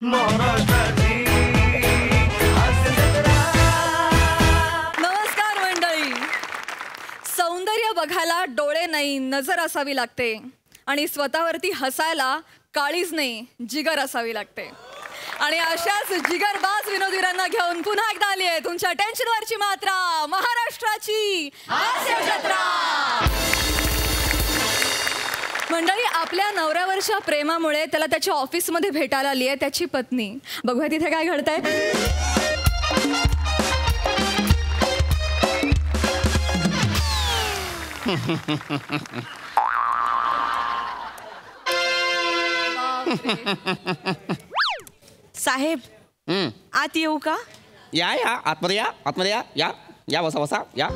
नमस्कार मंडळी. सौंदर्य बघायला डोळे नाही नजर असावी लागते आणि स्वतःवरती हसायला काळीज नाही जिगर असावी लागते. आणि अशाच जिगरबाज विनोदवीरांना घेऊन पुन्हा एकदा आली आहे तुमच्या टेन्शनवरची मात्रा, महाराष्ट्राची हास्य जत्रा. मंडळी, आपल्या नवऱ्यावरच्या प्रेमामुळे त्याला त्याच्या ऑफिसमध्ये भेटायला आली आहे त्याची पत्नी. बघूया तिथे काय घडतंय. साहेब आत येऊ का? या या आतमध्ये या, आतमध्ये या. या या बसा बसा या.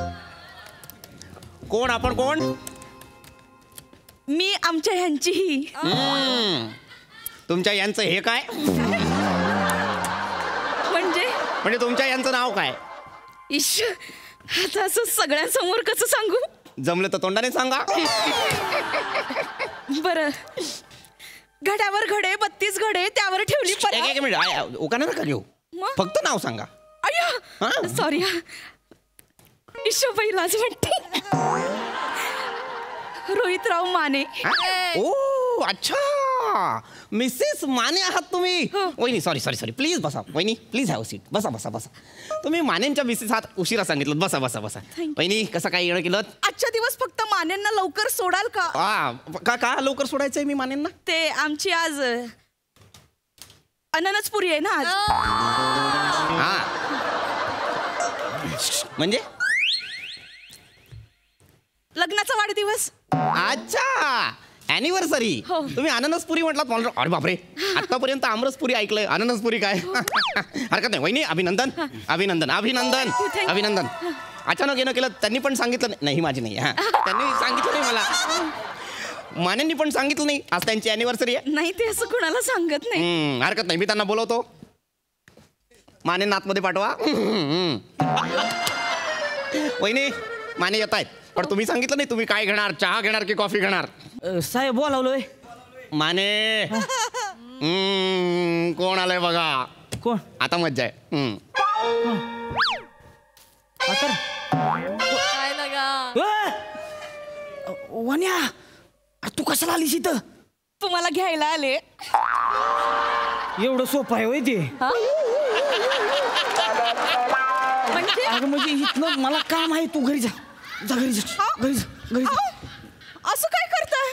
कोण आपण? कोण? मी आमच्या ह्यांचीही. तुमच्या यांचं हे काय? म्हणजे तुमच्या यांचं नाव काय? इश, आता असं सगळ्यांसमोर कसं सांगू? जमलं तर तोंडाने सांगा. बरं, घड्यावर घडे 32 घडे त्यावर ठेवली. एक मिनिट, उकाना नका घेऊ, फक्त नाव सांगा. अय्या सॉरी. इश बाई लाज वाटते. रोहितराव माने. ओ अच्छा, मिसेस माने आहात तुम्ही? वहिनी सॉरी सॉरी सॉरी, प्लीज बसा. वहिनी प्लीज हॅव सीट. बसा बसा बसा. तुम्ही मानेंच्या मिसेस आहात, उशिरा सांगितलं. बसा बसा बसा. वहिनी कसं काय येणं केलं? आजच्या दिवस फक्त मानेंना लवकर सोडाल का? का का लवकर सोडायचंय मी मानेंना? ते आमची आज अननसपुरी आहे ना आज. म्हणजे लग्नाचा वाढदिवस. अच्छा, अॅनिव्हर्सरी. तुम्ही अननसपुरी म्हटलात मला. अरे बापरे, आतापर्यंत आमरसपुरी ऐकलंय, अननसपुरी काय? हरकत नाही वहिनी. अभिनंदन अभिनंदन अभिनंदन अभिनंदन. अचानक येणं केलं. त्यांनी पण सांगितलं नाही, ही माझी नाही. त्यांनी सांगितलं नाही मला, मान्यांनी पण सांगितलं नाही आज त्यांची अॅनिव्हर्सरी आहे. नाही, ते असं कोणाला सांगत नाही. हरकत नाही, मी त्यांना बोलवतो. माने आतमध्ये पाठवा. वहिनी माने येत आहेत, पण तुम्ही सांगितलं नाही तुम्ही काय घेणार, चहा घेणार की कॉफी घेणार? साहेब बोलावलोय. माने कोण आलंय बघा. कोण? आता मज्जा आहे. काय लगा वन्या, तू कशाला आलीस इथं? तुम्हाला घ्यायला आले. एवढं सोपं आहे होय ते? म्हणजे इथनं मला काम आहे, तू घरी जा. घरी जा, घरी जा, घरी जा. असं काय करताय?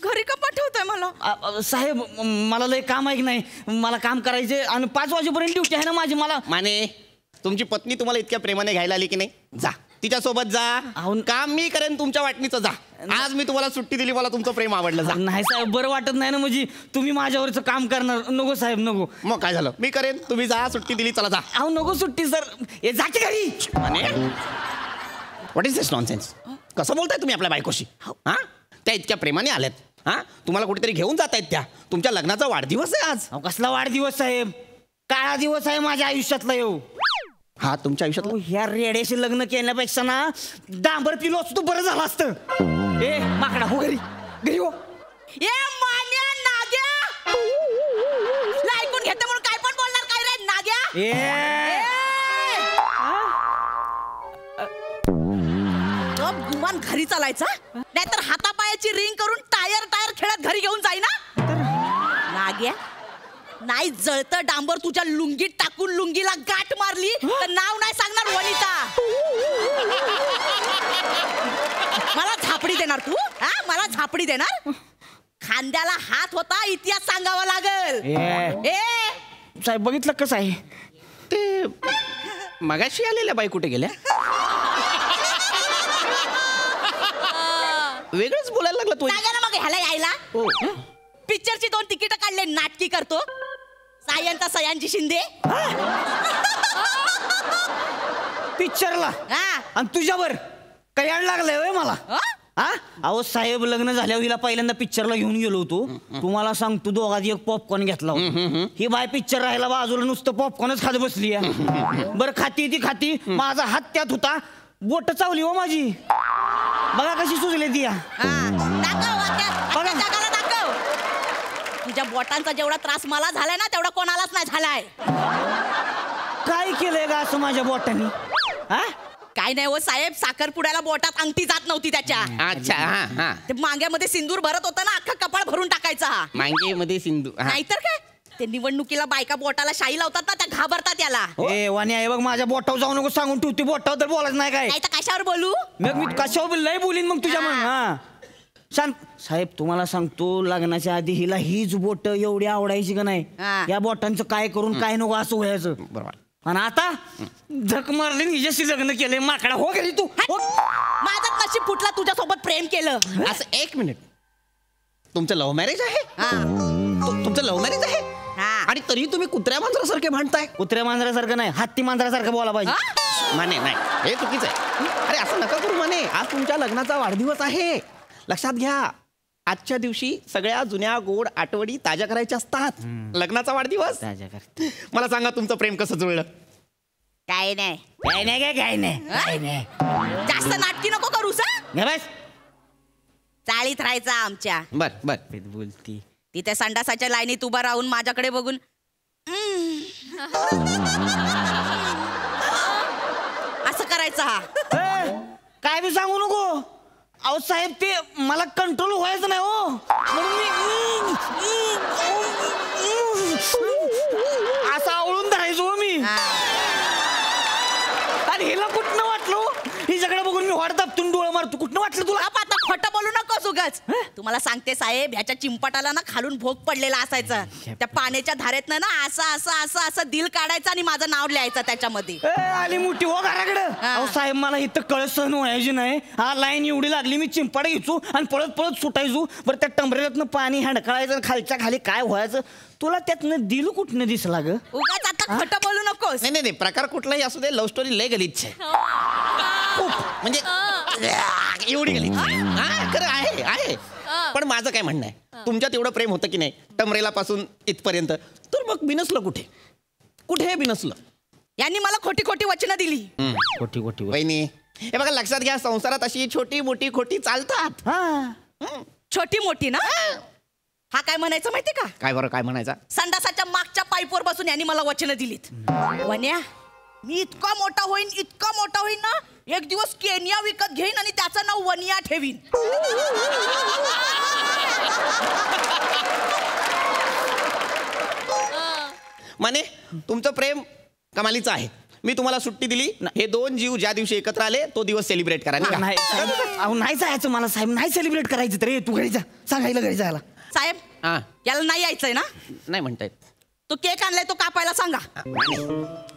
घरी का पाठवताय मला? साहेब मला लय काम आहे की नाही, मला काम करायचे आणि 5 वाजेपर्यंत ड्युटी आहे ना माझी. मला माने, तुमची पत्नी तुम्हाला इतक्या प्रेमाने घ्यायला आली की नाही? जा तिच्यासोबत जा. काम मी करेन तुमच्या वाटणीचं. जा, आज मी तुम्हाला सुट्टी दिली, मला तुमचं प्रेम आवडलं. जा. नाही साहेब, बरं वाटत नाही ना. म्हणजे तुम्ही माझ्यावरचं काम करणार. नको साहेब नको. मग काय झालं, मी करेन. तुम्ही जा, सुट्टी दिली, चला जा. अहो नको सुट्टी सर, हे जा की घरी. Mane, what is this nonsense? कसं बोलताय तुम्ही आपल्या बायकोशी? त्या इतक्या प्रेमाने आल्यात. तुम्हाला कुठेतरी घेऊन जात आहेत त्या. तुमच्या लग्नाचा वाढदिवस आहे आज. कसला वाढदिवस साहेब? काळा दिवस आहे माझ्या आयुष्यातला. येऊ तुमच्या आयुष्यात ह्या रेड्याशी लग्न केल्यापेक्षा ना डांबर पिलो असतो बरं झालं असतं. ए माकडा, हो घरी, घरी हो. ए मान्या नाग्या, ऐकून घेते म्हणून काय पण बोलणार काय रे नाग्या? गुमान घरी चालायचा, नाहीतर हातापायाची रिंग करून टायर खेळत घरी घेऊन जाई ना. नाग्या, नाही जळतं डांबर तुझ्या लुंगीत टाकून लुंगीला गाठ मारली तर नाव नाही सांगणार वनिता. मला झापडी देणार तू? मला झापडी देणार? खांद्याला हात होता, इतिहास सांगावा लागल. साहेब बघितलं कसं आहे ते? मगाशी आलेल्या बाई कुठे गेल्या? वेगळंच बोलायला लागला तू. मग ह्याला यायला पिक्चरची 2 तिकीट काढले, नाटकी करतो. सायंता सयांजी शिंदे पिक्चरला. आणि तुझ्यावर काय याड लागलंय होय मला? अहो साहेब, लग्न झाल्यावर हिला पहिल्यांदा पिक्चरला घेऊन गेलो होतो. तुम्हाला सांगतो, दोघात एक पॉपकॉर्न घेतला. ही बाय पिक्चर राहायला बाजूला नुसतं पॉपकॉर्नच खात बसली. बरं खाती ती खाती, माझा हात त्यात होता, बोट चावली हो माझी. बघा कशी सुजली ती. दाखव. तुझ्या बोटांचा जेवढा त्रास मला झालाय ना तेवढा कोणालाच नाही झालाय. काय केलंय का असं माझ्या बोटांनी? हा काय नाही हो साहेब, साखरपुड्याला बोटात अंगठी जात नव्हती त्याच्या. अच्छा हा हा. ते मांग्यामध्ये सिंदूर भरत होता ना, अख्खा कपाळ भरून टाकायचा हा. मांगेमध्ये सिंधू हा. नाहीतर काय, ते निवडणुकीला बायका बोटाला शाई लावतात ना, त्या घाबरतात याला. ए वाणी आहे बघ, माझ्या बोटावर जाऊ नको सांगून ठेवते. बोटावर तर बोलायचं नाही काय. नाही तर कशावर बोलू? मग मी कशावर लय बोलीन मग तुझ्या मग. हा शांत साहेब, तुम्हाला सांगतो, लग्नाच्या आधी हिला हीच बोट एवढी आवडायची का नाही. हा. या बोटांचं काय करून काय नको असं व्हायचं. बरोबर. आणि आता झक मारली हिच्याशी लग्न केलंय. माकडा हो गेली तू. हो. माझं नशीब फुटला, तुझ्यासोबत प्रेम केलं. असं एक मिनिट, तुमचं लव्ह मॅरेज आहे? हा. तुमचं लव्ह मॅरेज आहे हा. आणि तरी तुम्ही कुत्र्या मांजरासारखे भांडताय. कुत्र्या मांजरासारखं नाही, हत्ती मांजरासारखं बोला पाहिजे. माने नाही, हे चुकीचं आहे. अरे असं नका करू माने. आज तुमच्या लग्नाचा वाढदिवस आहे. लक्षात घ्या, आजच्या दिवशी सगळ्या जुन्या गोड आठवणी ताज्या करायच्या असतात. लग्नाचा वाढदिवस. मला सांगा, तुमचं प्रेम कसं जुळलं? काय नाही, काय नाही काय काय नाही काय नाही. जास्त नाटकी नको करू सा. घे बस. चाळीत राहायचा आमच्या. बर बर. बोलती तिथे संडासाच्या लाईनीत उभा राहून माझ्याकडे बघून असं करायचं हा. काय बी सांगू नको. अहो साहेब, ते मला कंट्रोल व्हायचं नाही हो, म्हणून मी असं आवळून धरायचो मी. आणि हिला कुठनं वाटलं, हिच्याकडे बघून मी वाट दाबतून डोळा मारतो. कुठनं वाटलं तुला? आता खोटं बोलू नकोस उगाच. तुम्हाला सांगते साहेब, ह्याच्या चिंपाटाला ना खालून भोग पडलेला असायचा. त्या पाण्याच्या धारेतनं ना असं असं असं असं दिल काढायचं आणि माझं नाव लिहायचं त्याच्यामध्ये. आली मोठी हो घराकडं. अहो साहेब, मला इथं कळत सहन व्हायची नाही. हा लाईन एवढी लागली, मी चिंपाड घ्यायचो आणि पळत पळत सुटायचो. बरं त्या टंबरेलातनं पाणी हडकाळायचं, खालच्या खाली काय व्हायचं. तुला त्यातनं दिल कुठनं दिसला ग? उगाच आता खोटं बोलू नकोस. नाही नाही, प्रकार कुठलाही असू दे, लव्ह स्टोरी लय गलिच्छ आहे. खूप म्हणजे एवढी गलिच्छ आहे. हा खरं आहे आहे. पण माझं काय म्हणणं आहे, तुमच्यात एवढं प्रेम होतं की नाही टमरेला पासून इथपर्यंत, तर मग बिनसलं कुठे? कुठे बिनसलं? यांनी मला खोटी खोटी वचनं दिली. खोटी खोटी वहिनी, हे बघा लक्षात घ्या, संसारात अशी छोटी मोठी खोटी चालतात. छोटी मोठी ना. हा काय म्हणायचं माहितीये का? काय बरं, काय म्हणायचा? संडासाच्या मागच्या पाईपवर बसून यांनी मला वचनं दिलीत. वन्या, मी इतका मोठा होईन ना, एक दिवस केनिया विकत घेईन आणि त्याचं नाव वनिया ठेवीन. माने, तुमचं प्रेम कमालीचं आहे. मी तुम्हाला सुट्टी दिली. हे दोन जीव ज्या दिवशी एकत्र आले तो दिवस सेलिब्रेट करा. नाही अहो, नाही जायचं मला साहेब, नाही सेलिब्रेट करायचं. तर तू घरी जा, सांगायला घरी जायला. साहेब, हा याला नाही यायचंय ना? नाही म्हणतायत. तो केक आणलाय तो कापायला सांगा. माने,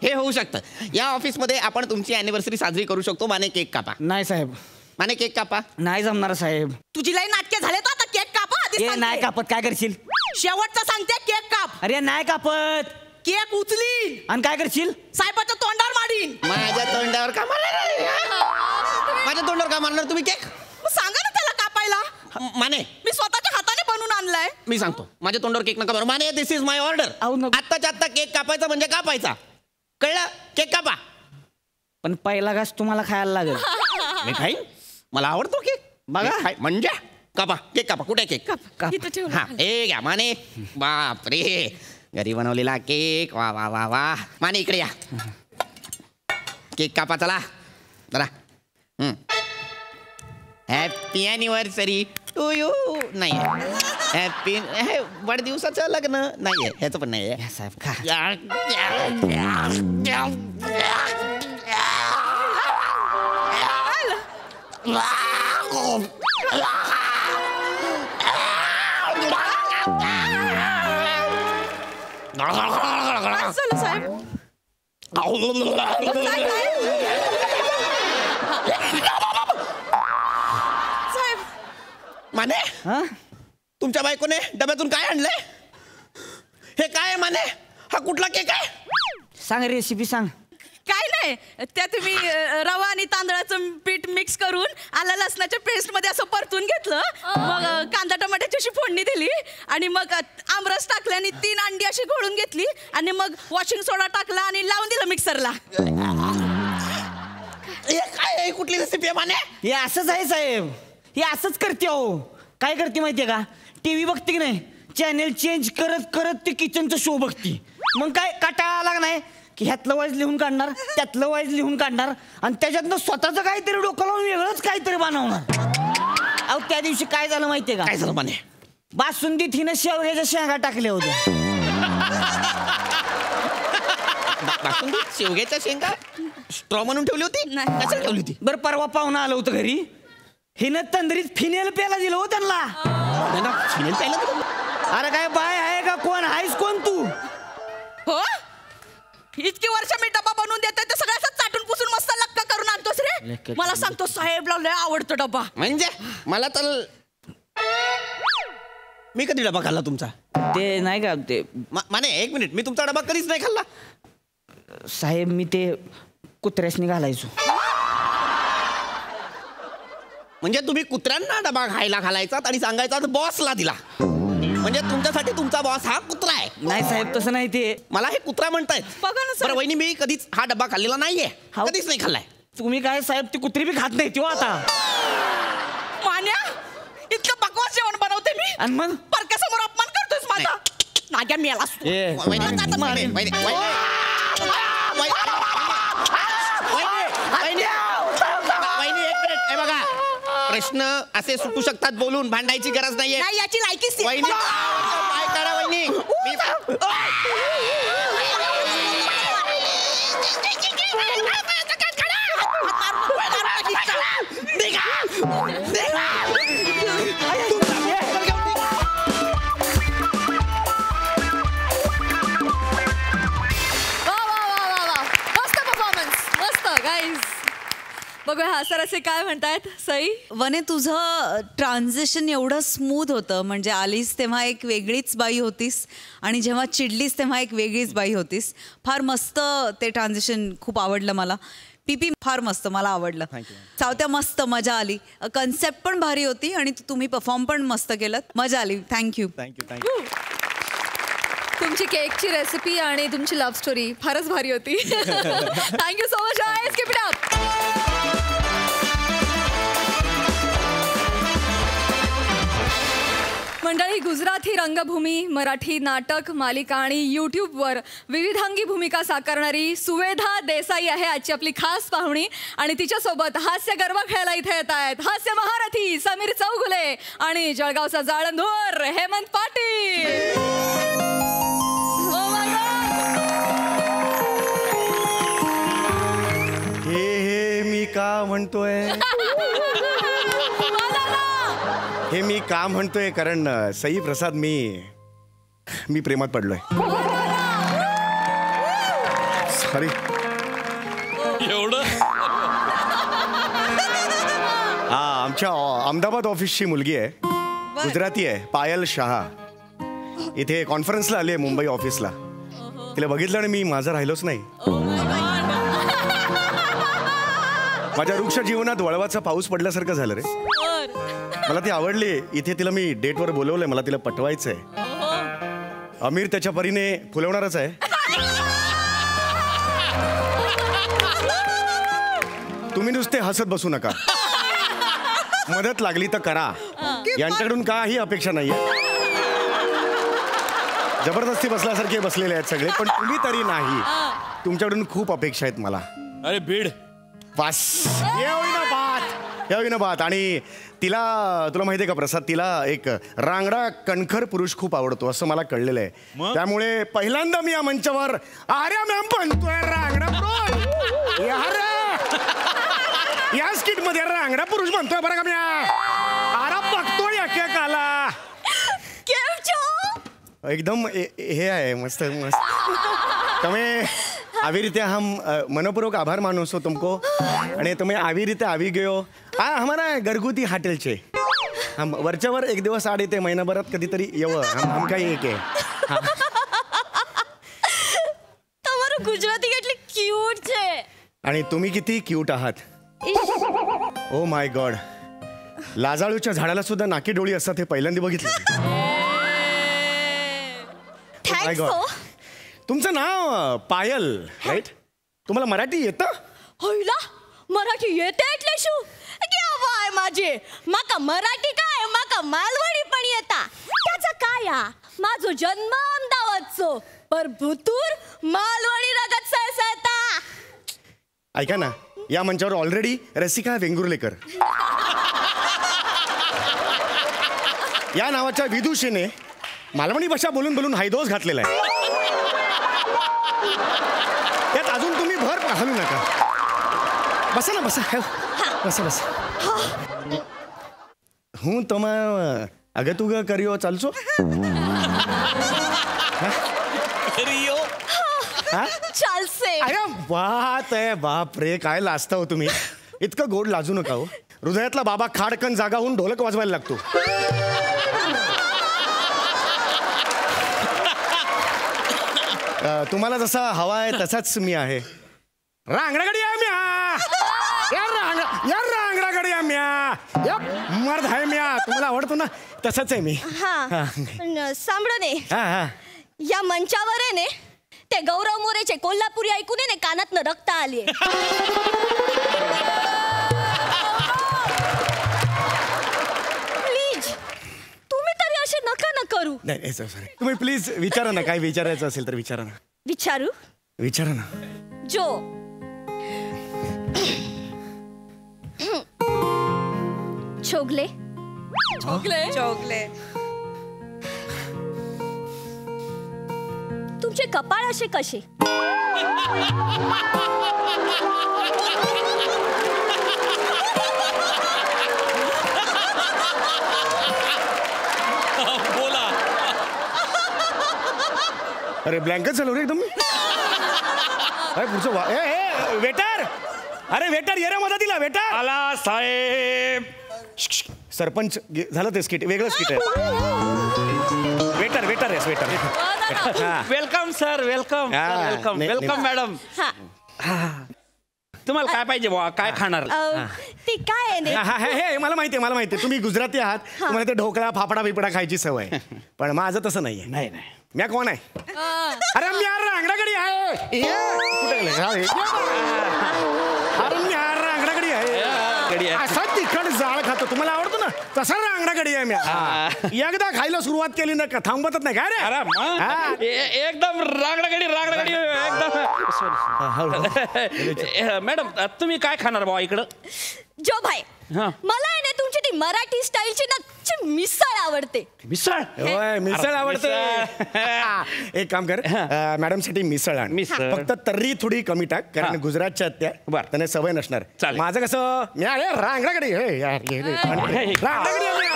हे होऊ शकतं. या ऑफिसमध्ये आपण तुमची अॅनिव्हर्सरी साजरी करू शकतो. माने, केक कापा. नाही साहेब, माने, केक कापा. नाही जमणार साहेब. तुझी लई नाटके झाले तर आता केक कापा आधी ए सांगते. नाही कापत, काय करशील? शेवटचं सांगते, केक काप. अरे नाही कापत. केक उचलीन आणि काय करशील? साहेबाच्या तोंडावर मारीन. माझ्या तोंडावर का मारणार? माझ्या तोंडावर का मारणार तुम्ही केक? मग सांगा ना त्याला कापायला. माने, मी स्वतःच्या हाताने बनवून आणलाय. मी सांगतो, माझ्या तोंडावर केक नका मारू. माने, दिस इज माय ऑर्डर. आत्ताच्या आत्ता केक कापायचा म्हणजे कापायचा, कळलं? केक कापा. पण पहिला घास तुम्हाला खायला लागेल. मी खाईन, मला आवडतो केक. बघा म्हणजे कापा, केक कापा. कुठे केक? इथं ठेव. हा, हे घ्या माने. बापरे, घरी बनवलेला केक. वा वा वा वा. माने, इकडे या. केक कापा, चला जरा. Happy anniversary to you. नाही हॅपी वाढदिवसाचं लग्न नाहीये, ह्याचं पण नाहीये. साहेब खा. चला साहेब. साहेब, माने, तुमच्या बायकोने डब्यातून काय आणलंय? हे काय आहे माने? हा कुठला केक आहे? सांग, रेसिपी सांग. काय नाही, त्यात मी रवा आणि तांदळाचं पीठ मिक्स करून आलं लसणाच्या पेस्ट मध्ये असं परतून घेतलं. मग कांदा टमाट्याची अशी फोडणी दिली आणि मग आमरस टाकले आणि 3 अंडी अशी घोळून घेतली आणि मग वॉशिंग सोडा टाकला आणि लावून दिलं मिक्सरला. हे काय आहे? कुठली रेसिपी आहे माने? हे असंच आहे साहेब, हे असंच करते. हो काय करते माहितीये का? टीव्ही बघते की नाही, चॅनेल चेंज करत करत ती किचनचा शो बघती. मग काय काटाळा आला नाही की ह्यातलं वाईज लिहून काढणार, त्यातलं वाईज लिहून काढणार आणि त्याच्यातनं स्वतःचं काहीतरी डोकं लावून वेगळंच काहीतरी बनवणार. अहो त्या दिवशी काय झालं माहितीये का? काय झालं माने? बासुंदीत हिनं शेवग्याच्या शेंगा टाकल्या होत्या. बासुंदीत शेवग्याच्या शेंगा स्ट्रॉ म्हणून ठेवली होती? नाही. कशाला ठेवली होती? बरं परवा पाहुणा आलं होतं घरी, हिनं तंदरीत फिनेल प्यायला दिलं हो त्यांना. फिनेल प्यायला दिलं? अरे काय बाय आहे का कोण आहेस कोण तू? हो इतकी वर्ष मी डबा बनवून देते ते सगळं असं चाटून पुसून मस्त लक्क करून आणतोस रे. मला सांगतो साहेबला लय आवडतो डबा. म्हणजे मला तर मी कधी डबा खाल्ला तुमचा? ते नाही का ते माने एक मिनिट, मी तुमचा डबा कधीच नाही खाल्ला. साहेब मी ते कुत्र्यासनी घालायचो. म्हणजे तुम्ही कुत्र्यांना डबा खायला घालायचात आणि सांगायचा बॉसला दिला. म्हणजे तुमच्यासाठी तुमचा बॉस हा कुत्रा आहे? नाही साहेब तसं नाही. ते मला हे कुत्रा म्हणतायत. बघा ना बरं वहिनी, मी कधीच हा डबा खाल्लेला नाहीये, कधीच नाही खाल्लाय. तुम्ही काय साहेब ती कुत्री बी खात नाही. तेव्हा आता मान्या इतकं बकवास जेवण बनवते मी आणि मग परक्यासमोर अपमान करतोस माझा. नाग्या मी आलास तू. ए, वहिनी, वहिनी, वहिनी, वहिनी, एक मिनिट. हे बघा, प्रश्न असे सुटू शकतात बोलून, भांडायची गरज नाहीये. नाही याची लायकीच वहिनी काय करा वहिनी, बघूया हा सर असे काय म्हणतायत. सई वने तुझं ट्रान्झिशन एवढं स्मूथ होतं, म्हणजे आलीस तेव्हा एक वेगळीच बाई होतीस आणि जेव्हा चिडलीस तेव्हा एक वेगळीच बाई होतीस. फार मस्त ते ट्रान्झिशन, खूप आवडलं मला. पीपी फार मस्त, मला आवडलं. चावत्या मस्त मजा आली. कन्सेप्ट पण भारी होती आणि तुम्ही परफॉर्म पण मस्त केलं, मजा आली. थँक्यू. थँक्यू. तुमची केकची रेसिपी आणि तुमची लव्ह स्टोरी फारच भारी होती. Thank you so much guys. Keep it up. मंडळी, गुजराती रंगभूमी, मराठी नाटक मालिका आणि यूट्यूबवर विविधांगी भूमिका साकारणारी सुवेधा देसाई आहे आजची आपली खास पाहुणी. आणि तिच्यासोबत हास्य गरबा खेळायला इथे येत आहेत हास्य महारथी समीर चौगुले आणि जळगावचा जाळंधर हेमंत पाटील. हे मी का म्हणतोय, हे मी का म्हणतोय कारण सई प्रसाद मी प्रेमात पडलोय. सॉरी. एवढं हा आमच्या अहमदाबाद ऑफिसची मुलगी आहे, गुजराती आहे, पायल शहा. इथे कॉन्फरन्सला आली आहे मुंबई ऑफिसला. तिला बघितलं आणि मी माझं राहिलोच नाही. माझ्या वृक्ष जीवनात वळवाचा पाऊस पडल्यासारखं झालं रे. मला ती आवडली. इथे तिला मी डेटवर बोलवलंय, मला तिला पटवायचंय. अमीर त्याच्या परीने फुलवणारच आहे. तुम्ही नुसते हसत बसू नका, मदत लागली तर करा. यांच्याकडून काही अपेक्षा नाहीये. जबरदस्ती बसल्यासारखे बसलेले आहेत सगळे, पण तुम्ही तरी नाही. तुमच्याकडून खूप अपेक्षा आहेत मला. अरे बीड बस यावी ना बात. आणि तिला, तुला माहिती आहे का प्रसाद, तिला एक रांगडा कणखर पुरुष खूप आवडतो असं मला कळलेलं आहे. त्यामुळे पहिल्यांदा मी या मंचावर आर्या मॅम म्हणतोय रांगडा पुरुष. या स्किट मध्ये रांगडा पुरुष म्हणतोय बरं का मी. आरा बघतोय एकेकाला एकदम हे आहे मस्त मस्त. तुम्ही आवी रीते हम मनपूर्वक आभार मानू सो तुमको. आणि तुम्ही आवी रीते आवी गयो. हमारा घरगुती हॉटेलचे हम वरच्यावर एक दिवस आड येते, महिनाभरात कधीतरी येव. हम काही एक आहे. તમારું ગુજરાતી કેટલી ક્યુટ છે. आणि तुम्ही किती क्यूट आहात. ओ माय गॉड. लाजाळूच्या झाडाला सुद्धा नाकी डोळी असतात हे पहिल्यांदा बघितलं. माय गॉड. तुमचं नाव पायल राईट? तुम्हाला मराठी येतं? होईला मराठी येते એટલે શું केव्हाय माझे. माका मराठी काय, माका मालवणी पण येता. त्याचं काय माझो जन्म अहमदाबादचो पर भुतूर मालवणी रगत सळसळता. ऐका ना, या मंचावर ऑलरेडी रसिका वेंगुर्लेकर या नावाच्या विदुषीने मालवणी भाषा बोलून बोलून हायदोस घातलेला आहे. त्यात अजून तुम्ही भर घालू नका. बसा ना, बसा बसा बसा. હું તમે અગતુગ કર્યો ચાલશો? चालसे. अरे बात आहे, बाप रे, काय लाजता हो तुम्ही. इतकं गोड लाजू नका हो. हृदयातला बाबा खाडकन जागा होऊन ढोलक वाजवायला लागतो. तुम्हाला जसा हवा आहे तसाच मी आहे. रांगडागडी आहे म्या, या रांगडागडी आहे म्या, या मर्द आहे म्या. तुम्हाला आवडतो ना, तसाच आहे मी. सांभळणे या मंचावर आहे ने ते गौरव मोरेचे कोल्हापुरी ऐकून ने कानातनं रक्त आली. प्लीज तुम्ही तरी असे नका न करू. नाही सॉरी, तुम्ही प्लीज विचारा ना, काय विचारायचं असेल तर विचारा ना. विचारू? विचारा ना. जो छोगले तुमचे कपाळ असे कसे? बोला. अरे ब्लँकेट झालो रे एकदम. अरे पुढचं वेटर, अरे वेटर ये रे मदतीला. वेटर आला साहेब. सरपंच झालं ते स्किट, वेगळं स्किट आहे. Waiter waiter yes waiter. Welcome sir, welcome welcome welcome madam. तुम्हाला काय पाहिजे बुवा, काय खाणार? ती काय आहे ने? हे मला माहिती आहे, मला माहिती आहे. तुम्ही गुजराती आहात, तुम्हाला ते ढोकळा फाफडा बिपडा खायची सवय. पण माझं तसं नाहीये. नाही नाही, म्या कोण आहे? अरे मी रांगडागडी आहे. कुठे गेले? अरे मी रांगडागडी आहे. असा तिखट जाळ खातो, तुम्हाला आवडतो ना, तसा रांगडागडी आहे मी. एकदा खायला सुरुवात केली ना का थांबतच नाही काय रे. अरे एकदम रांगडागडी रांगडागडी एकदम. मॅडम तुम्ही काय खाणार बुवा इकडं? जो भाई मला आहे ना तुमची ती मराठी स्टाईलची ना मिसळ आवडते. मिसळ? होय, मिसळ आवडते. एक काम कर, मॅडम साठी मिसळ आण. मिसळ फक्त तर्री थोडी कमी टाक, कारण गुजरातच्या त्या त्यांना सवय नसणार. माझं कसं, मी अरे रांगडागडी रांगडागडी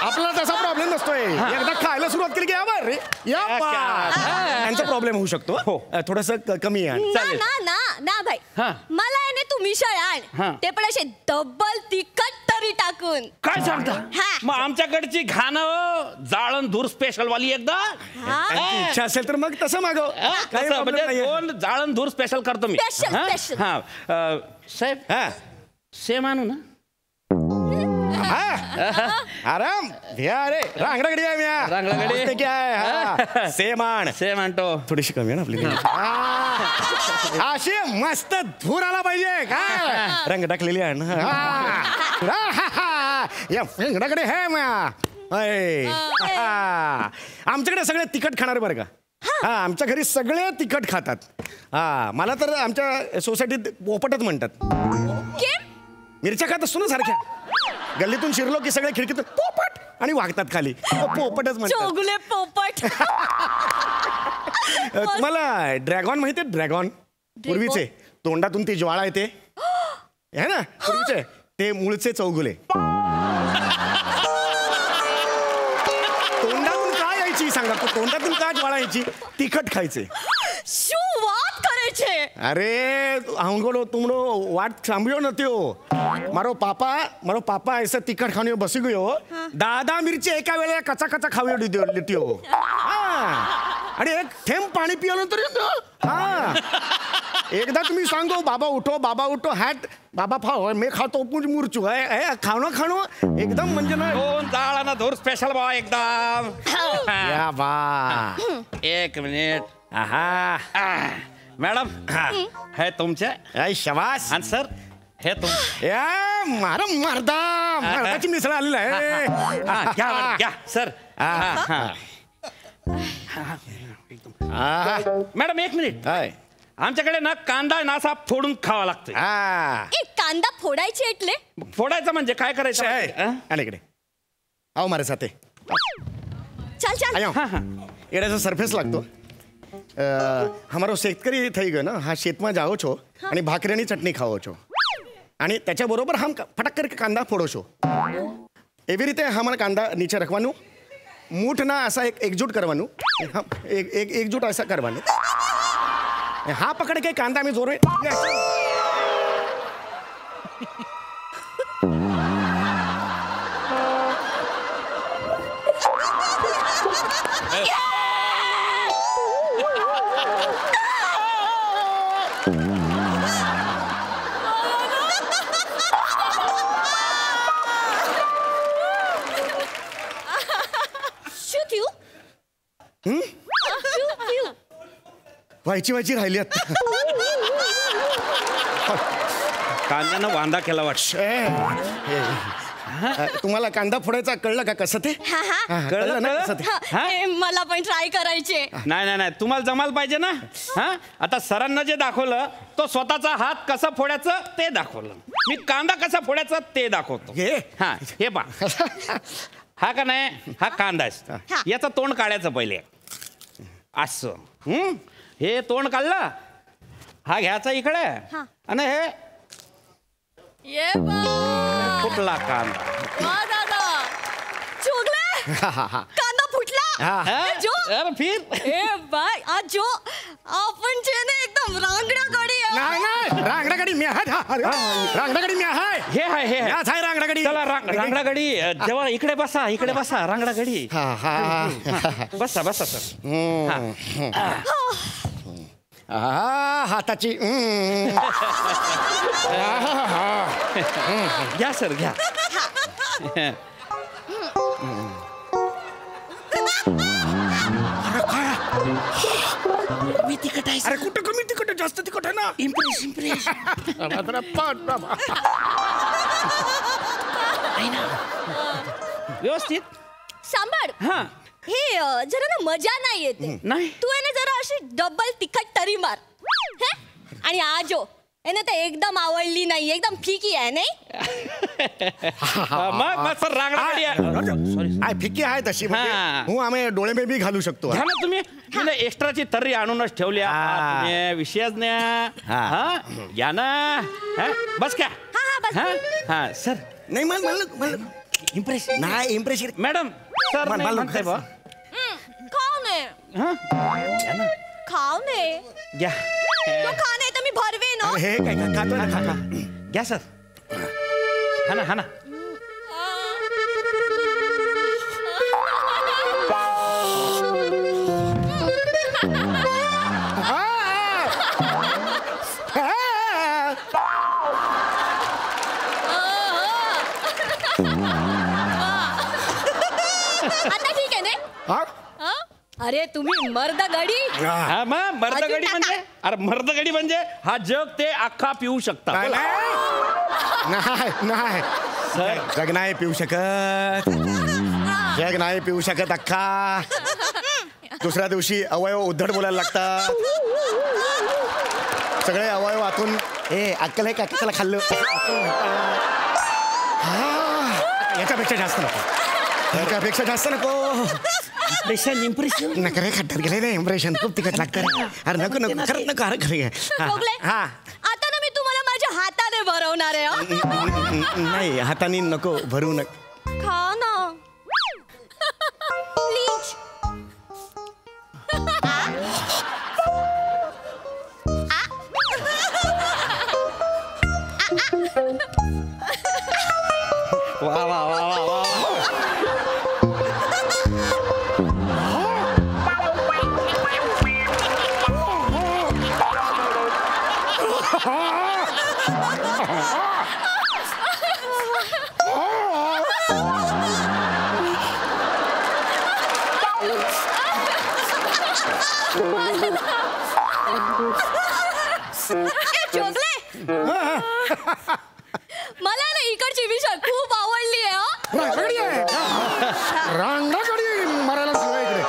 आपला तसा प्रॉब्लेम नसतोय. एकदा खायला सुरुवात केली की यावर यांचा प्रॉब्लेम होऊ शकतो. थोडस कमी आण. ना ना ना भाई, मला आहे ना तू मिसळ आण, ते पण असे डबल तिखट तरी टाकून. काय सांगता? मग आमच्याकडची घाणं जाळण धूर स्पेशल वाली एकदा. इच्छा असेल तर मग तसं मागव. म्हणजे दोन जाळण धूर स्पेशल करतो मी. हा साहेब, सेम आणू ना? आराम अरे रांगडागडी आहे म्या. रांगडागडी काय सेमान आणतो. थोडीशी कमी आहे ना आपली. अशी मस्त धूर आला पाहिजे. काय रंग टाकलेली आहे रांगडागडी आहे म्या. आमच्याकडे सगळे तिखट खाणार बरं का. हा, आमच्या घरी सगळे तिखट खातात. हा, मला तर आमच्या सोसायटीत पोपटच म्हणतात. मिरच्या खात असतो ना सारख्या. गल्लीतून शिरलो की सगळे खिडकीतून पोपट आणि वागतात खाली. पोपटच म्हणतात. चोगले पोपट. तुम्हाला ड्रॅगॉन माहिती आहे? ड्रॅगॉन पूर्वीचे तोंडातून ती ज्वाळा येते है ना, पूर्वीचे ते मूळचे चौगुले. तोंडातून का यायची सांगा, तोंडातून का ज्वाळा यायची? तिखट खायचे. वाट करायचे. अरे हमको तुमरो वाट सांभियो न त्यो. मारो पापा ऐसा तिखट खाने बसी गयो. 10 मिरची एका वेळेला कचा कचा खाऊ लिट्यो. आणि एक थेंब पाणी पिवलं तरी. हा, एकदा तुम्ही सांगो बाबा उठो हॅट बाबा फाव मी खातो मुरचू आहे खाणं एकदम म्हणजे ना. दोन जाळाना धूर स्पेशल बा एकदम. या बा, एक मिनिट. मॅडम हे तुमचे शबास. आणि सर हे तुम या मार्दाची मिसळ आलेला आहे. घ्या सर. मॅडम एक मिनिट. हाय आमच्याकडे ना कांदा आहे ना असा फोडून खावा लागतोय. एक कांदा फोडायचे एटले फोडायचं म्हणजे काय करायचं? आले इकडे आओ मारे साथे चल चल आयो एड़ा सरफेस लागतो हमारो शेतकरी થઈ ગયો ना हा शेतમાં જાઓ છો आणि ભાખરીની ચટણી ખાઓ છો અને त्याच्याबरोबर हम ફટક કરીને કાંદા ફોડો છો એવી રીતે હમણાં કાંદા નીચે રાખવાનું મૂઠના અસા એક એકજૂટ કરવાનું એક એકજૂટ અસા કરવાનું હા પકડ કે કાંદા में जोर व्हायची राहिली आता कांद्यानं वांदा केला वाटत. तुम्हाला कांदा फोडायचा कळलं का कसं ते कळलं ना कसं ते मला पण ट्राय करायचे. नाही तुम्हाला जमाल पाहिजे ना. आता सरांना जे दाखवलं तो स्वतःचा हात कसा फोडायचं ते दाखवलं. मी कांदा कसा फोडायचा ते दाखवतो. हा हे पा हा का नाही हा कांदा आहे. याचं तोंड काढायचं पहिले असं. हे तोंड काढलं हा घ्यायचा इकडे आणि हे फुटला कांदा. दादा चुगले कांदा फुटला जो फिर ए बाय आज जो आपण चेने एकदम रांगडा गाडी नाही रांगडा गाडी मी आहे रांगडा गाडी मी आहे हे आहे हे आहे रांगडा गाडी. चला रांगडा गाडी जेव्हा इकडे बसा रांगडा गाडी बसा सर. हाताची घ्या सर घ्या. मी तिखट आहे. अरे कुठं कमी तिखट जास्त तिखट आहे ना. इम्प्रेस व्यवस्थित सांभाळ. हा हे जरा ना मजा नाही येते. नाही तू आहे ना जरा अशी डबल तिखट तरी मार. आणि आजो એને તો એકદમ આવડલી નહીં एकदम ફીકી आहे नाही. मग सर रांगडा गाडी आय फिक्की आहे तशी હું आम्ही डोळे में बी घालू शकतो. घ्या ना तुम्ही एक्स्ट्राची तर्री आणूनच ठेवल्या विषयच नाही. घ्या ना बस क्या. हा सर नाही मला इम्प्रेस नाही इम्प्रेस मॅडम सर म्हणते बा खाऊ नये खाऊ नये घ्या. तो खा नाही तर मी भरवे ना. हे काय खातो ना खा घ्या सर. हा ना आता ठीक आहे ना. अरे तुम्ही मर्द गडी. हा मग मर्दगडी म्हणजे अरे मर्दगडी म्हणजे हा जग ते अख्खा पिऊ शकता. नाही जग नाही पिऊ शकत. जग नाही पिऊ शकत अख्खा. दुसऱ्या दिवशी अवयव उद्धट बोलायला लागतात. सगळे अवयव आतून अक्कल आहे का त्याला खाल्लं. याच्यापेक्षा जास्त नको. याच्यापेक्षा जास्त नको. इम्प्रेशन नका रे खड्ड्यात गेले रे. इम्प्रेशन खूप तिखट लागतं. अरे नको खरंच नको. अरे खरं हा आता ना मी तुम्हाला माझ्या हाताने भरवणार आहे. नाही हाताने नको भरू नका. खा ना प्लीज. वा वा वा वा वा. चोगले मला ना इकडची विषय खूप आवडली आहे. रांगडा गाडी मारायला इकडे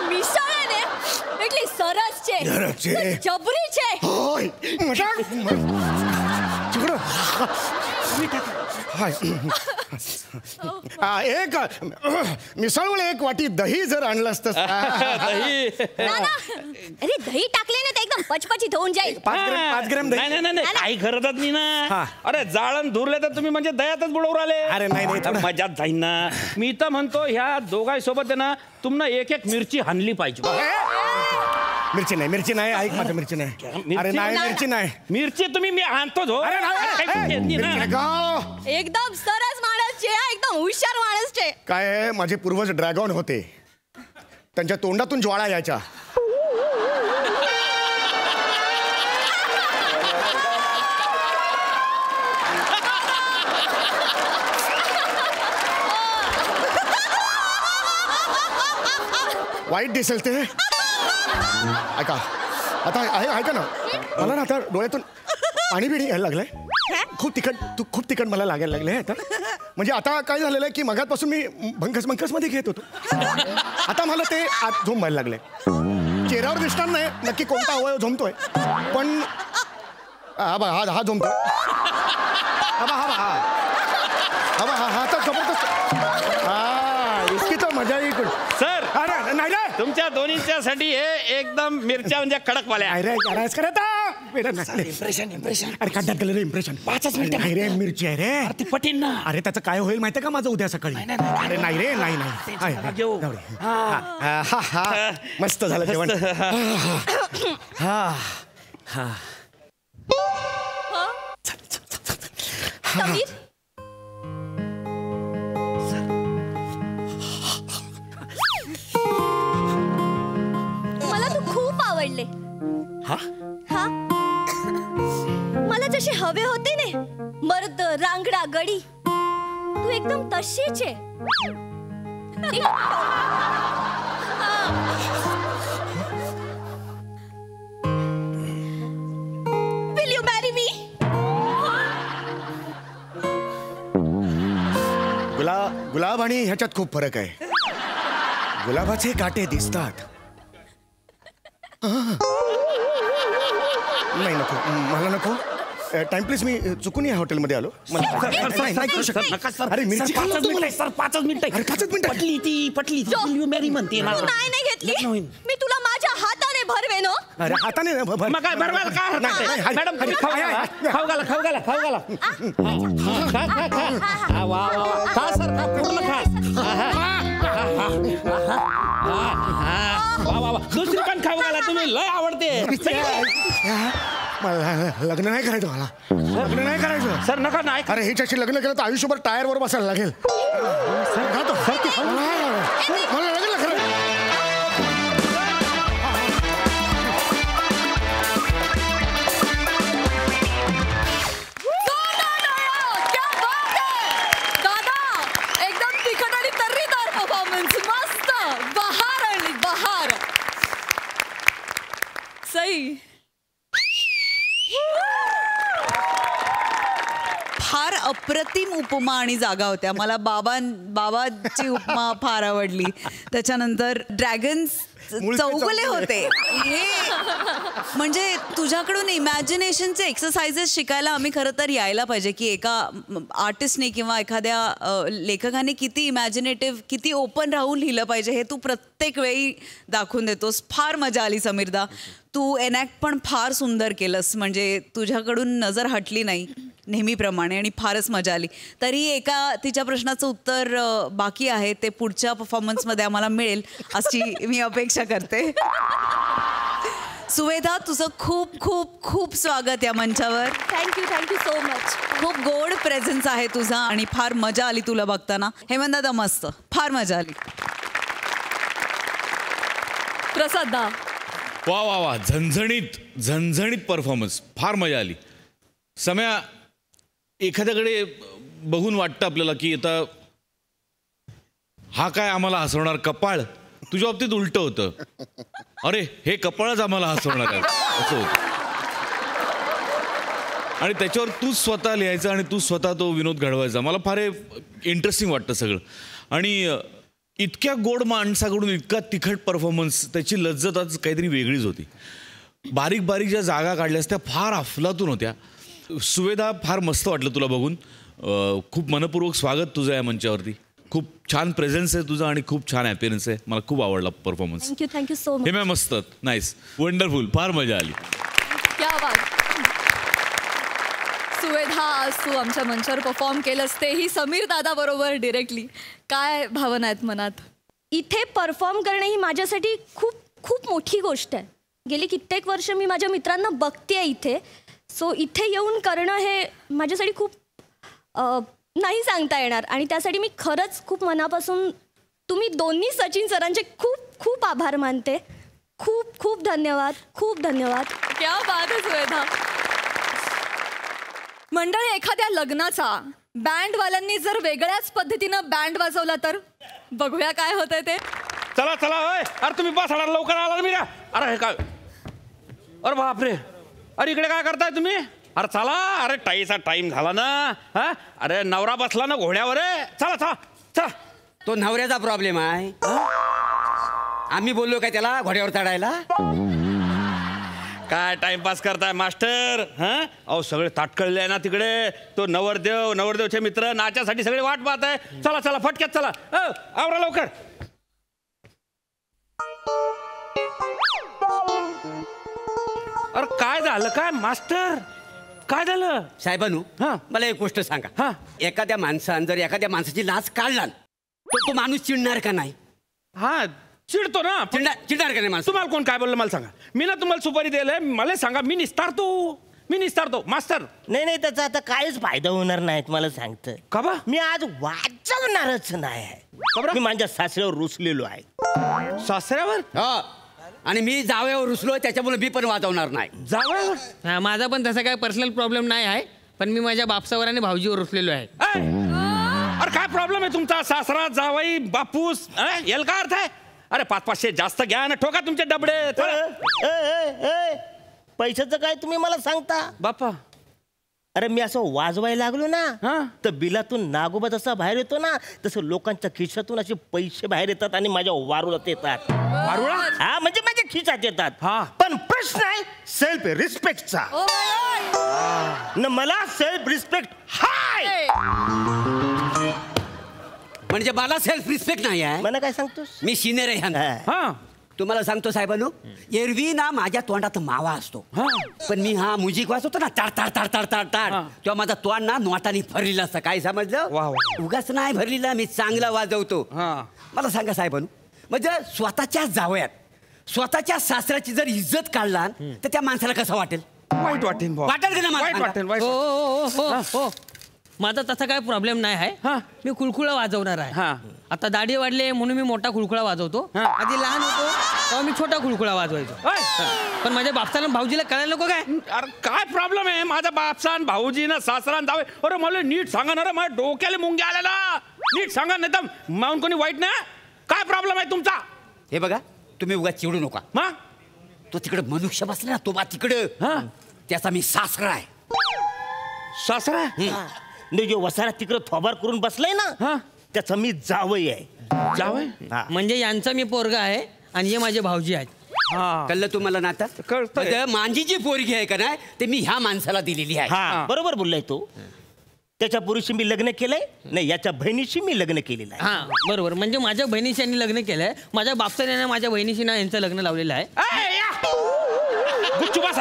मिसळ आहे ने इडली सरसचे सरसचे. जबरीचे होय एक मिसळवर एक वाटी दही जर आणलं असतं दही. अरे दही टाकले ना ते एकदम पचपचीत होऊन जाईल 5 ग्रॅम दही. नाही काही करतात मी हा. ना. अरे जाळण धुरले तर तुम्ही म्हणजे दह्यातच बुडवून आले. अरे नाही, थोडं- मजाच जाईन ना. मी तर म्हणतो ह्या दोघांसोबत आहे ना तुम्हाला एक मिरची हाणली पाहिजे. मिरची नाही ऐक माझं मिरची नाही. अरे नाही मिरची नाही. मिरची तुम्ही मी आणतो जो. अरे नाही, मिरची ना. मिरची गाव. एकदम सरस माणसचे एकदम हुशार माणसचे काय आहे, माझे पूर्वज ड्रॅगन होते. त्यांच्या तोंडातून ज्वाळा यायच्या. वाईट दिसेल ते. ऐका आता ऐका ना मला ना आता डोळ्यातून पाणी बिणी यायला लागलंय. खूप तिखट मला लागायला लागले आता. म्हणजे आता काय झालेलं आहे की मगापासून मी भंकस मध्ये घेत होतो. आता मला ते आत झोंबायला लागले. चेहऱ्यावर दिसणार नाही नक्की कोणता अवयव झोंबतोय पण हा झोंबतोय. हा तर जबरदस्त. इसकी तर मजा येईल. सर अरे नाही रे तुमच्या दोन्हीच्यासाठी हे एकदम मिरच्या म्हणजे कडकवाल्या. अरे याराच करत इम्प्रेशन अरे काढण्यात गेलं इम्प्रेशन 5 मिनिटं. नाही रे मिरची आहे रे ती पटीन ना. अरे त्याचं काय होईल माहितीये का माझं उद्या सकाळी. अरे नाही रे नाही घेऊ. जाऊ दे. हा मस्त झालं जेवण. समीर मला तू खूप आवडले. हा मला जसे हवे होते ने मर्द रांगडा गडी तू एकदम तशीच आहे. Will you marry me? गुलाब आणि ह्याच्यात खूप फरक आहे. गुलाबाचे काटे दिसतात. नाही नको मला नको. टाइम प्लीज मी चुकून या हॉटेलमध्ये आलो. नाही करू शकत. अरे मिरची खाल्लं तू मला. सर 5 मिनिटं. अरे 5 मिनिटं. पटली मॅरी म्हणते ना. तू नाही घेतली मी तुला माझ्या हाताने भरवेन. अरे हाताने नाही, मग काय बरोबर काय नाही, मॅडम तुम्ही खाऊ घाला. खा. वा खा सर खा पूर्ण खा. वा दुसरी पण खाऊ घाला तुम्ही लय आवडते. मला लग्न नाही करायचं. मला लग्न नाही करायचं. सर नका नाही. अरे हिच्याशी लग्न केलं तर आयुष्यभर टायरवर बसायला लागेल. मला लग्न करायचं. एकदम तिखट आणि तर्रीदार परफॉर्मन्स. मस्त बहार आणली बहार. सई फार अप्रतिम उपमा आणि जागा होत्या. मला बाबाची उपमा फार आवडली. त्याच्यानंतर ड्रॅगन्स चौगले होते. हे म्हणजे तुझ्याकडून इमॅजिनेशनचे एक्सरसाइजेस शिकायला आम्ही खरं तर यायला पाहिजे की एका आर्टिस्टने किंवा एखाद्या लेखकाने किती इमॅजिनेटिव्ह किती ओपन राहून लिहिलं पाहिजे हे तू प्रत्येक वेळी दाखवून देतोस. फार मजा आली समीरदा. तू एनॅक्ट पण फार सुंदर केलंस. म्हणजे तुझ्याकडून नजर हटली नाही नेहमीप्रमाणे आणि फारच मजा आली. तरी एका तिच्या प्रश्नाचं उत्तर बाकी आहे ते पुढच्या परफॉर्मन्समध्ये आम्हाला मिळेल अशी मी अपेक्षा करते. सुवेदा तुझं खूप खूप खूप स्वागत या मंचावर. Thank you so much. खूप गोड प्रेझेन्स आहे तुझा आणि फार मजा आली तुला बघताना. हेमंतदादा मस्त फार मजा आली. प्रसाद दा वा झणझणीत परफॉर्मन्स. फार मजा आली. सम्या एखाद्याकडे बघून वाटतं आपल्याला की आता हा काय आम्हाला हसवणार कपाळ. तुझ्या बाबतीत उलट होतं. अरे हे कपाळच आम्हाला हसवणार आहे असं होतं. आणि त्याच्यावर तूच स्वतः लिहायचं आणि तू स्वतः तो विनोद घडवायचा. मला फार इंटरेस्टिंग वाटतं सगळं. आणि इतक्या गोड माणसाकडून इतका तिखट परफॉर्मन्स, त्याची लज्जत आज काहीतरी वेगळीच होती. बारीक बारीक ज्या जागा काढल्यास त्या फार अफलातून होत्या. सुवेदा, फार मस्त वाटलं तुला बघून. खूप मनपूर्वक स्वागत तुझं या मंचावरती. खूप छान प्रेझेन्स आहे तुझा आणि खूप छान अपीअरन्स आहे. मला खूप आवडला परफॉर्मन्स. Thank you so much. हे मस्त, नाईस, वंडरफुल, फार मजा आली. क्या बात. सुवेधा, आज तू आमच्या मंचावर परफॉर्म केलंस, तेही समीर दादा बरोबर डिरेक्टली. काय भावना आहेत मनात? इथे परफॉर्म करणं ही माझ्यासाठी खूप खूप मोठी गोष्ट आहे. गेली कित्येक वर्ष मी माझ्या मित्रांना बघते इथे. सो इथे येऊन करणं हे माझ्यासाठी खूप नाही सांगता येणार. आणि त्यासाठी मी खरंच खूप मनापासून तुम्ही दोन्ही सचिन सरांचे खूप खूप आभार मानते. खूप खूप धन्यवाद, खूप धन्यवाद. क्या बात आहे सुवेधा. मंडळी, एखाद्या लग्नाचा बँडवाल्यांनी जर वेगळ्याच पद्धतीनं बँड वाजवला तर बघूया काय होतंय ते. चला चला, होय. अरे तुम्ही बस लवकर आला मी. अरे हे काय, अरे बापरे, अरे इकडे काय करताय तुम्ही? अरे चला, अरे टाईचा टाइम झाला ना. हा, अरे नवरा बसला ना घोड्यावर. चला चला चला. तो नवऱ्याचा प्रॉब्लेम आहे. आम्ही बोललो काय त्याला घोड्यावर चढायला? काय टाइमपास करताय मास्टर? हा, अहो सगळे ताटकळले आहे ना तिकडे. तो नवरदेव, नवरदेवचे मित्र नाच्यासाठी सगळे वाट पाहत आहे. चला चला फटक्यात चला, आवरा लवकर. अरे काय झालं काय मास्टर? काय झालं साहेबानू? हा, मला एक गोष्ट सांगा. हा, एखाद्या माणसानं जर एखाद्या माणसाची लाच काढला तर तो माणूस चिडणार का नाही? हा, चिडतो ना. चिडणार का नाही माणूस? तुम्हाला कोण काय बोललं मला सांगा. मी ना तुम्हाला सुपारी दिलंय, मला सांगा. मी निस्तारतो मास्टर. नाही, त्याचा आता काहीच फायदा होणार नाही मला सांगतं. का बा? मी आज वाजवणारच नाही. मी माझ्या सासऱ्यावर रुसलेलो आहे. सासऱ्यावर? हो, आणि मी जावयावर रुसलो, त्याच्यामुळे मी पण वाजवणार नाही. जावयावर? माझा पण तसा काही पर्सनल प्रॉब्लेम नाही आहे, पण मी माझ्या बापसावर आणि भाऊजीवर रुसलेलो आहे. अरे काय प्रॉब्लेम आहे तुमचा? सासरा, जावई, बापूस, याला काय अर्थ आहे? अरे 500 जास्त घ्या ना, ठोका तुमचे डबडे. पैशाचं काय तुम्ही मला सांगता बापा? अरे मी असं वाजवायला लागलो ना तर बिलातून नागोबा जसा बाहेर येतो ना, तसं लोकांच्या खिशातून असे पैसे बाहेर येतात आणि माझ्या वारुळात येतात. वारुळा? हा, म्हणजे माझ्या खिशात येतात. हा, पण प्रश्न आहे सेल्फ रिस्पेक्टचा. न मला सेल्फ रिस्पेक्ट हाय. म्हणजे मला सेल्फ रिस्पेक्ट नाही आहे? मला काय सांगतोस? मी सिनियर आहे. तुम्हाला सांगतो साहेबांनो, एरवी ना माझ्या तोंडात मावा असतो, पण मी हा म्युझिक वाजवतो ना, ताड ताड ताड ताड ताड ताड, तेव्हा माझा तोंड ना नोटाने भरलेला असतं. काय समजलं? उगाच नाही भरलेला, मी चांगला वाजवतो. मला सांगा साहेबांनो, म्हणजे स्वतःच्या जावयात स्वतःच्या सासऱ्याची जर इज्जत काढला तर त्या माणसाला कसं वाटेल? वाईट वाटेल. वाटेल का नाही? वाईट वाटेल. हो, माझा तसा काय प्रॉब्लेम नाही आहे. मी खुळखुळा वाजवणार आहे. आता दाढी वाढले म्हणून मी मोठा खुळखुळा वाजवतो. आधी लहान होतो तेव्हा मी छोटा खुळखुळा वाजवायचो. पण माझ्या बापसाला भाऊजीला कळायला नको काय? अरे काय प्रॉब्लेम आहे? माझा बापसान, भाऊजी ना, सासरा जावे. अरे मला नीट सांगा ना रे, माझ्या डोक्याला मुंग्या आलेला. नीट सांगा, नाही तर माऊन कोणी वाईट ना. काय प्रॉब्लेम आहे तुमचा? हे बघा, तुम्ही उगा चिडू नका. मग तो तिकडे मनुष्य बसला ना, तो बा तिकडे, त्याचा मी सासरा आहे. सासरा? जो वसारा तिकडे थोबार करून बसलाय ना, त्याचा मी जावई आहे. जावई म्हणजे यांचा मी पोरगा आहे आणि हे माझे भाऊजी आहेत. कळलं तुम्हाला नाता? कळतं. माझी जी पोरगी आहे का नाही, ते मी ह्या माणसाला दिलेली आहे. बरोबर बोललाय तो. त्याच्या पुरुषी मी लग्न केलंय, नाही याच्या बहिणीशी मी लग्न केलेलं आहे. हा, बरोबर. म्हणजे माझ्या बहिणीशी यांनी लग्न केलंय. माझ्या बापसाने माझ्या बहिणीशी ना यांचं लग्न लावलेलं आहे. गुच्चू बस.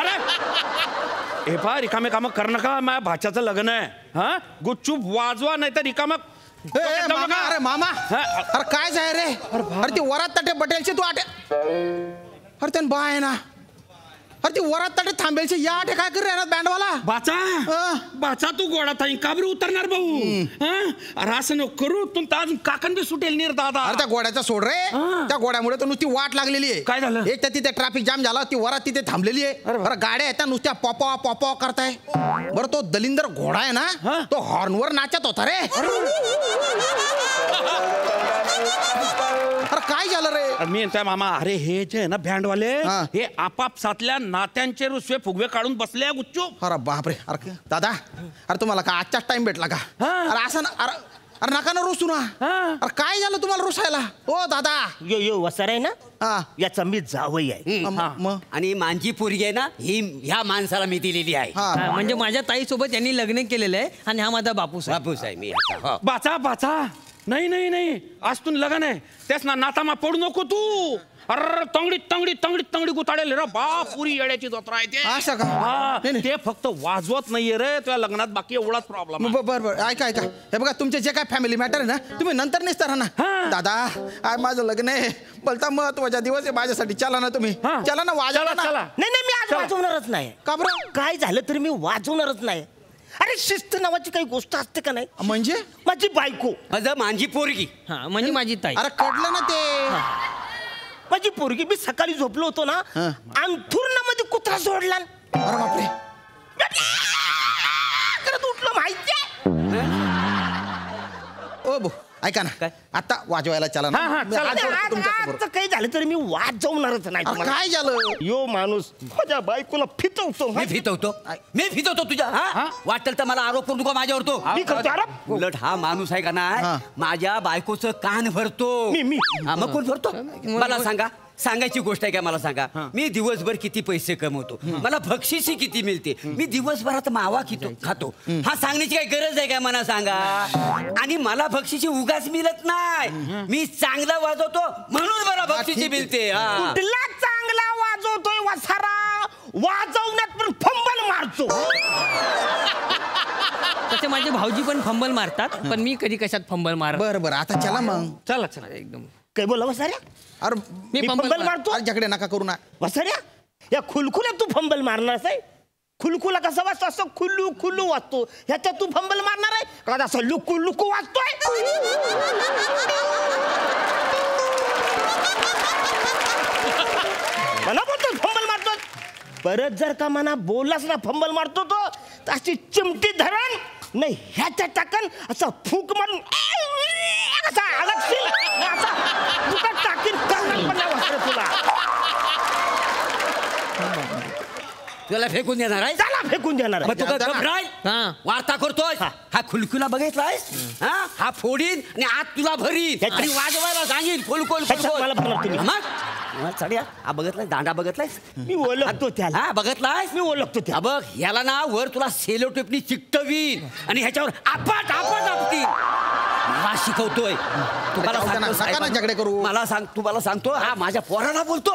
हे पहा, रिकामे काम कर नका. माझ्या भाच्याचं लग्न आहे. हा, गुच्चूप वाजवा, नाही तर रिकाम. अरे मामा, अरे काय जाय रे? अरे ती वरात तटे बटेलचे तू आटे. अरे त्यान बा आहे ना. अरे ती वरात तटे थांबेलचे या आटे काय कर रे बँडवाला? बाचा तू गोडा ताई काबरी उतरणार भाऊ. अरे असं नको करू. तुमचा अजून काकण बी सुटेल नीर दादा. अरे त्या गोड्याचा सोड रे. त्या गोड्यामुळे तर नुसती वाट लागलेली आहे. काय झालं? एक तर तिथे ट्रॅफिक जाम झाला, ती वरात तिथे थांबलेली आहे. अरे गाड्या येतात नुसत्या पॉपॉ पॉपॉ करताय. बरं तो दलिंदर घोडा आहे ना, तो हॉर्नवर नाचत होता रे. अरे काय झालं रे? मी म्हणतोय मामा, अरे हे जे आहे ना बँडवाले, हे आपापसातल्या नात्यांचे रुसवे फुगवे काढून बसले गुच्चू. अरे बापरे. अरे दादा, अरे तुम्हाला का आजचाच टाइम भेटला का? अरे असं ना. अरे अरे नका ना रुसू ना. अरे काय झालं तुम्हाला रुसायला? ओ दादा. यो वसार आहे ना, याचा मी जावई आहे. आणि माझी पोरगी आहे ना, ही ह्या माणसाला मी दिलेली आहे. म्हणजे माझ्या ताईसोबत यांनी लग्न केलेलं आहे आणि हा माझा बापूस आहे मी. बाचा बाचा नाही नाही नाही, आज तू लग्न आहे तेच ना, नातामा पडू नको तू. अरे तंगडी तंगडी तंगडी तंगडी गुताडेल रे बाप, पुरी येड्याची जत्रा आहे ते. ते फक्त वाजवत नाहीये रे तुझ्या लग्नात, बाकी एवढाच प्रॉब्लेम. बरं ऐका हे बघा, तुमचे जे काय फॅमिली मॅटर आहे ना तुम्ही नंतर निसता ना. दादा आज माझं लग्न आहे, बोलता महत्वाचा दिवस आहे माझ्यासाठी. चला ना तुम्ही, चला ना वाजवा ना. नाही मी आज वाजवणारच नाही. का बरं? काय झालं तरी मी वाजवणारच नाही. अरे शिस्त नावाची काही गोष्ट असते का नाही? म्हणजे माझी बायको, माझी पोरगी, म्हणजे माझी ताई. अरे कळलं ना ते, माझी पोरगी. मी सकाळी झोपलो होतो ना, अंथुरणामध्ये कुत्रा सोडला. अरे बापरे, करत उठलो माहितीये. ओ बो ऐका ना, आता वाजवायला चला ना. आता काही झालं तरी मी वाजवणारच नाही. काय झालं? यो माणूस माझ्या बायकोला फितवतो. मी फितवतो तुझ्या. वाटेल तर मला आरोप करू नको माझ्यावर. तो मी करतो आरोप? उलट हा माणूस आहे का नाही, माझ्या बायकोचं कान भरतो. मग कोण भरतो मला सांगा? सांगायची गोष्ट आहे का मला सांगा? मी दिवसभर किती पैसे कमवतो, मला बक्षिसी किती मिळते, मी दिवसभरात मावा खातो. हा सांगण्याची काही गरज आहे का मला सांगा? आणि मला बक्षिसी उगाच मिळत नाही, मी चांगला वाजवतो म्हणून मला बक्षिसी मिळते. कुठला चांगला वाजवतोय वसारा? वाजवण्यात पण फंबल मारतो. तसे माझे भाऊजी पण फंबल मारतात, पण मी कधी कशात फंबल मार. बरं आता चला मग. चला चला एकदम. काय बोला वसाऱ्या? अरे मी फंबल मारतो? झगडे नका करू ना वसाऱ्या. या खुलखुल्यात तू फंबल मारणार आहे? खुलखुला कसा वाचतो? असं खुल्लू खुल्लू वाचतो. ह्याच्यात तू फंबल मारणार आहे का? असं लुकू लुकू वाचतोय. मला बोलतो फंबल मारतो. परत जर का मना बोललास ना फंबल मारतो तो, अशी चिमटी धरण नाही ह्याच्या टाकन असा फूक मारून असा अलगशील असा टाकीन तुला फेकून देणार आहे. त्याला फेकून देणार आहे. वार्ता करतोय. हा खुलखुला बघितलाय, हा फोडीन आणि आत तुला भरीन आणि वाजवायला सांगीन खुलखुल. मला भरणार तुम्ही. मग चढ्या हा बघितलाय, दांडा बघितलाय, मी ओळखतो त्याला. हा बघितलाय, मी ओळखतो त्या. बघ याला ना वर तुला सेलो टेपनी चिकटवीन आणि ह्याच्यावर आपट आपट आपटीन. मला शिकवतोय तुम्हाला, झगडे करू. मला तुम्हाला सांगतो, हा माझ्या पोराला बोलतो.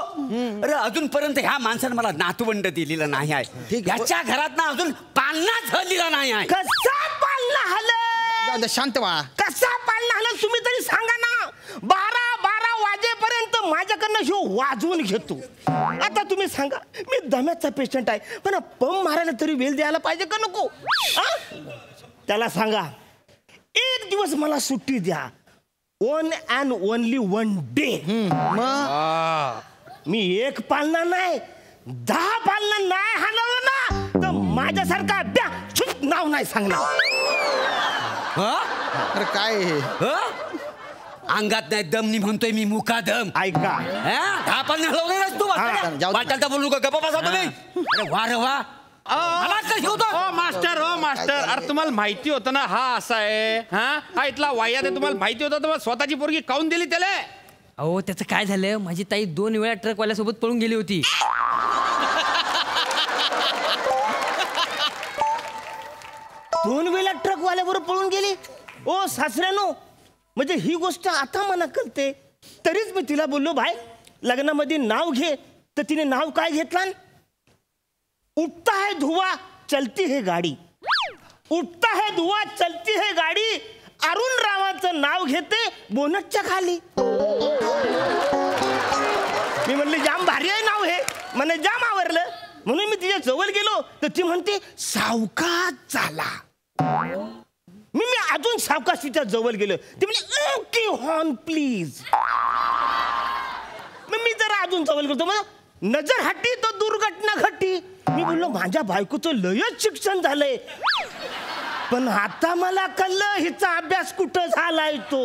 अरे अजूनपर्यंत ह्या माणसाने मला नातवंड दिलेलं नाही आहे. याच्या घरात ना अजून पालना झालेला नाही आहे. कसा पालना हल? शांत व्हा. कसा पालना हल तुम्ही तरी सांगा ना. 12 वाजेपर्यंत माझ्याकडनं शिव वाजवून घेतो. आता तुम्ही सांगा, मी दम्याचा पेशंट आहे, पण पंप मारायला तरी वेळ द्यायला पाहिजे का नको? त्याला सांगा एक दिवस मला सुट्टी द्या. 1 and only 1 day. मी एक पालना नाही 10 पालना नाही हलवलं ना तर माझ्यासारखा नाव नाही सांगणार. अरे काय अंगात नाही दम नाही म्हणतोय मी, मुका दम. ऐका 10 पालना हलवलं तू वाटायला बोलू का? गप्पा बसा तुम्ही. अरे वा रे वा. मास्टर अरे तुम्हाला माहिती होतं ना हा असा आहे, हा इथला वायात आहे, तुम्हाला माहिती होतं तर स्वतःची पोरगी काऊन दिली त्याला? अहो त्याचं काय झालं, माझी ताई 2 वेळा ट्रकवाल्यासोबत पळून गेली होती. 2 वेळा ट्रकवाल्याबरोबर पळून गेली? ओ सासऱ्यानो, म्हणजे ही गोष्ट आता मला कळते. तरीच मी तिला बोललो, भाई लग्नामध्ये नाव घे. तर तिने नाव काय घेतला? उठता है धुआं चलती है गाडी. उठता है धुआं चलती है गाडी. अरुण रावांचं नाव घेते बोनटच्या खाली. मी म्हणले जाम भारी आहे नाव हे, मला जाम आवडलं. म्हणून मी तिच्या जवळ गेलो तर ती म्हणते सावकाश झाला. मी अजून सावकाश तिच्या जवळ गेलो. ती म्हणजे ओके हॉर्न प्लीज. मी जरा अजून जवळ गेलो, मला नजर हटी तो दुर्घटना घटी. मी बोललो माझ्या बायकोचं लयच शिक्षण झालंय, पण आता मला कळलं हिचा अभ्यास कुठं झालाय तो.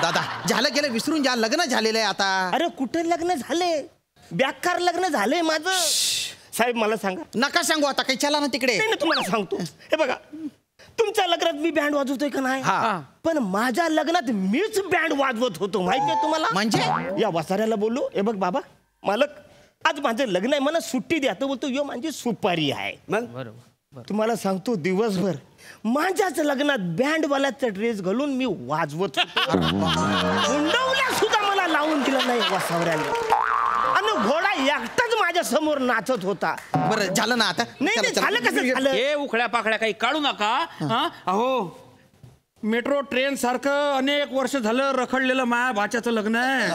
दादा झालं गेलं विसरून जा, लग्न झालेलं आहे आता. अरे कुठं लग्न झाले? बेकार लग्न झालंय माझं. साहेब मला सांगा. नका सांगू आता, काही चला ना तिकडे. नाही तुम्हाला सांगतो. हे बघा तुमच्या लग्नात मी बँड वाजवतोय का नाही पण माझ्या लग्नात मीच बँड वाजवत होतो माहितीये तुम्हाला. म्हणजे या वसाऱ्याला बोललो हे बघ बाबा मालक आज माझं लग्न आहे मला सुट्टी द्या. तो बोलतो यो माझी सुपारी आहे. मग तुम्हाला सांगतो दिवसभर माझ्याच लग्नात बँडवाल्याचा ड्रेस घालून मी वाजवत होतो. मुंडवल्या सुद्धा मला लावून दिला नाही वासावऱ्याने आणि घोडा एकटाच माझ्या समोर नाचत होता. बरं झालं ना आता. नाही झालं कसं झालं. हे उखड्या पाखड्या काही काढू नका. अहो मेट्रो ट्रेन सारखं अनेक वर्ष झालं रखडलेलं माया भाच्याचं लग्न आहे.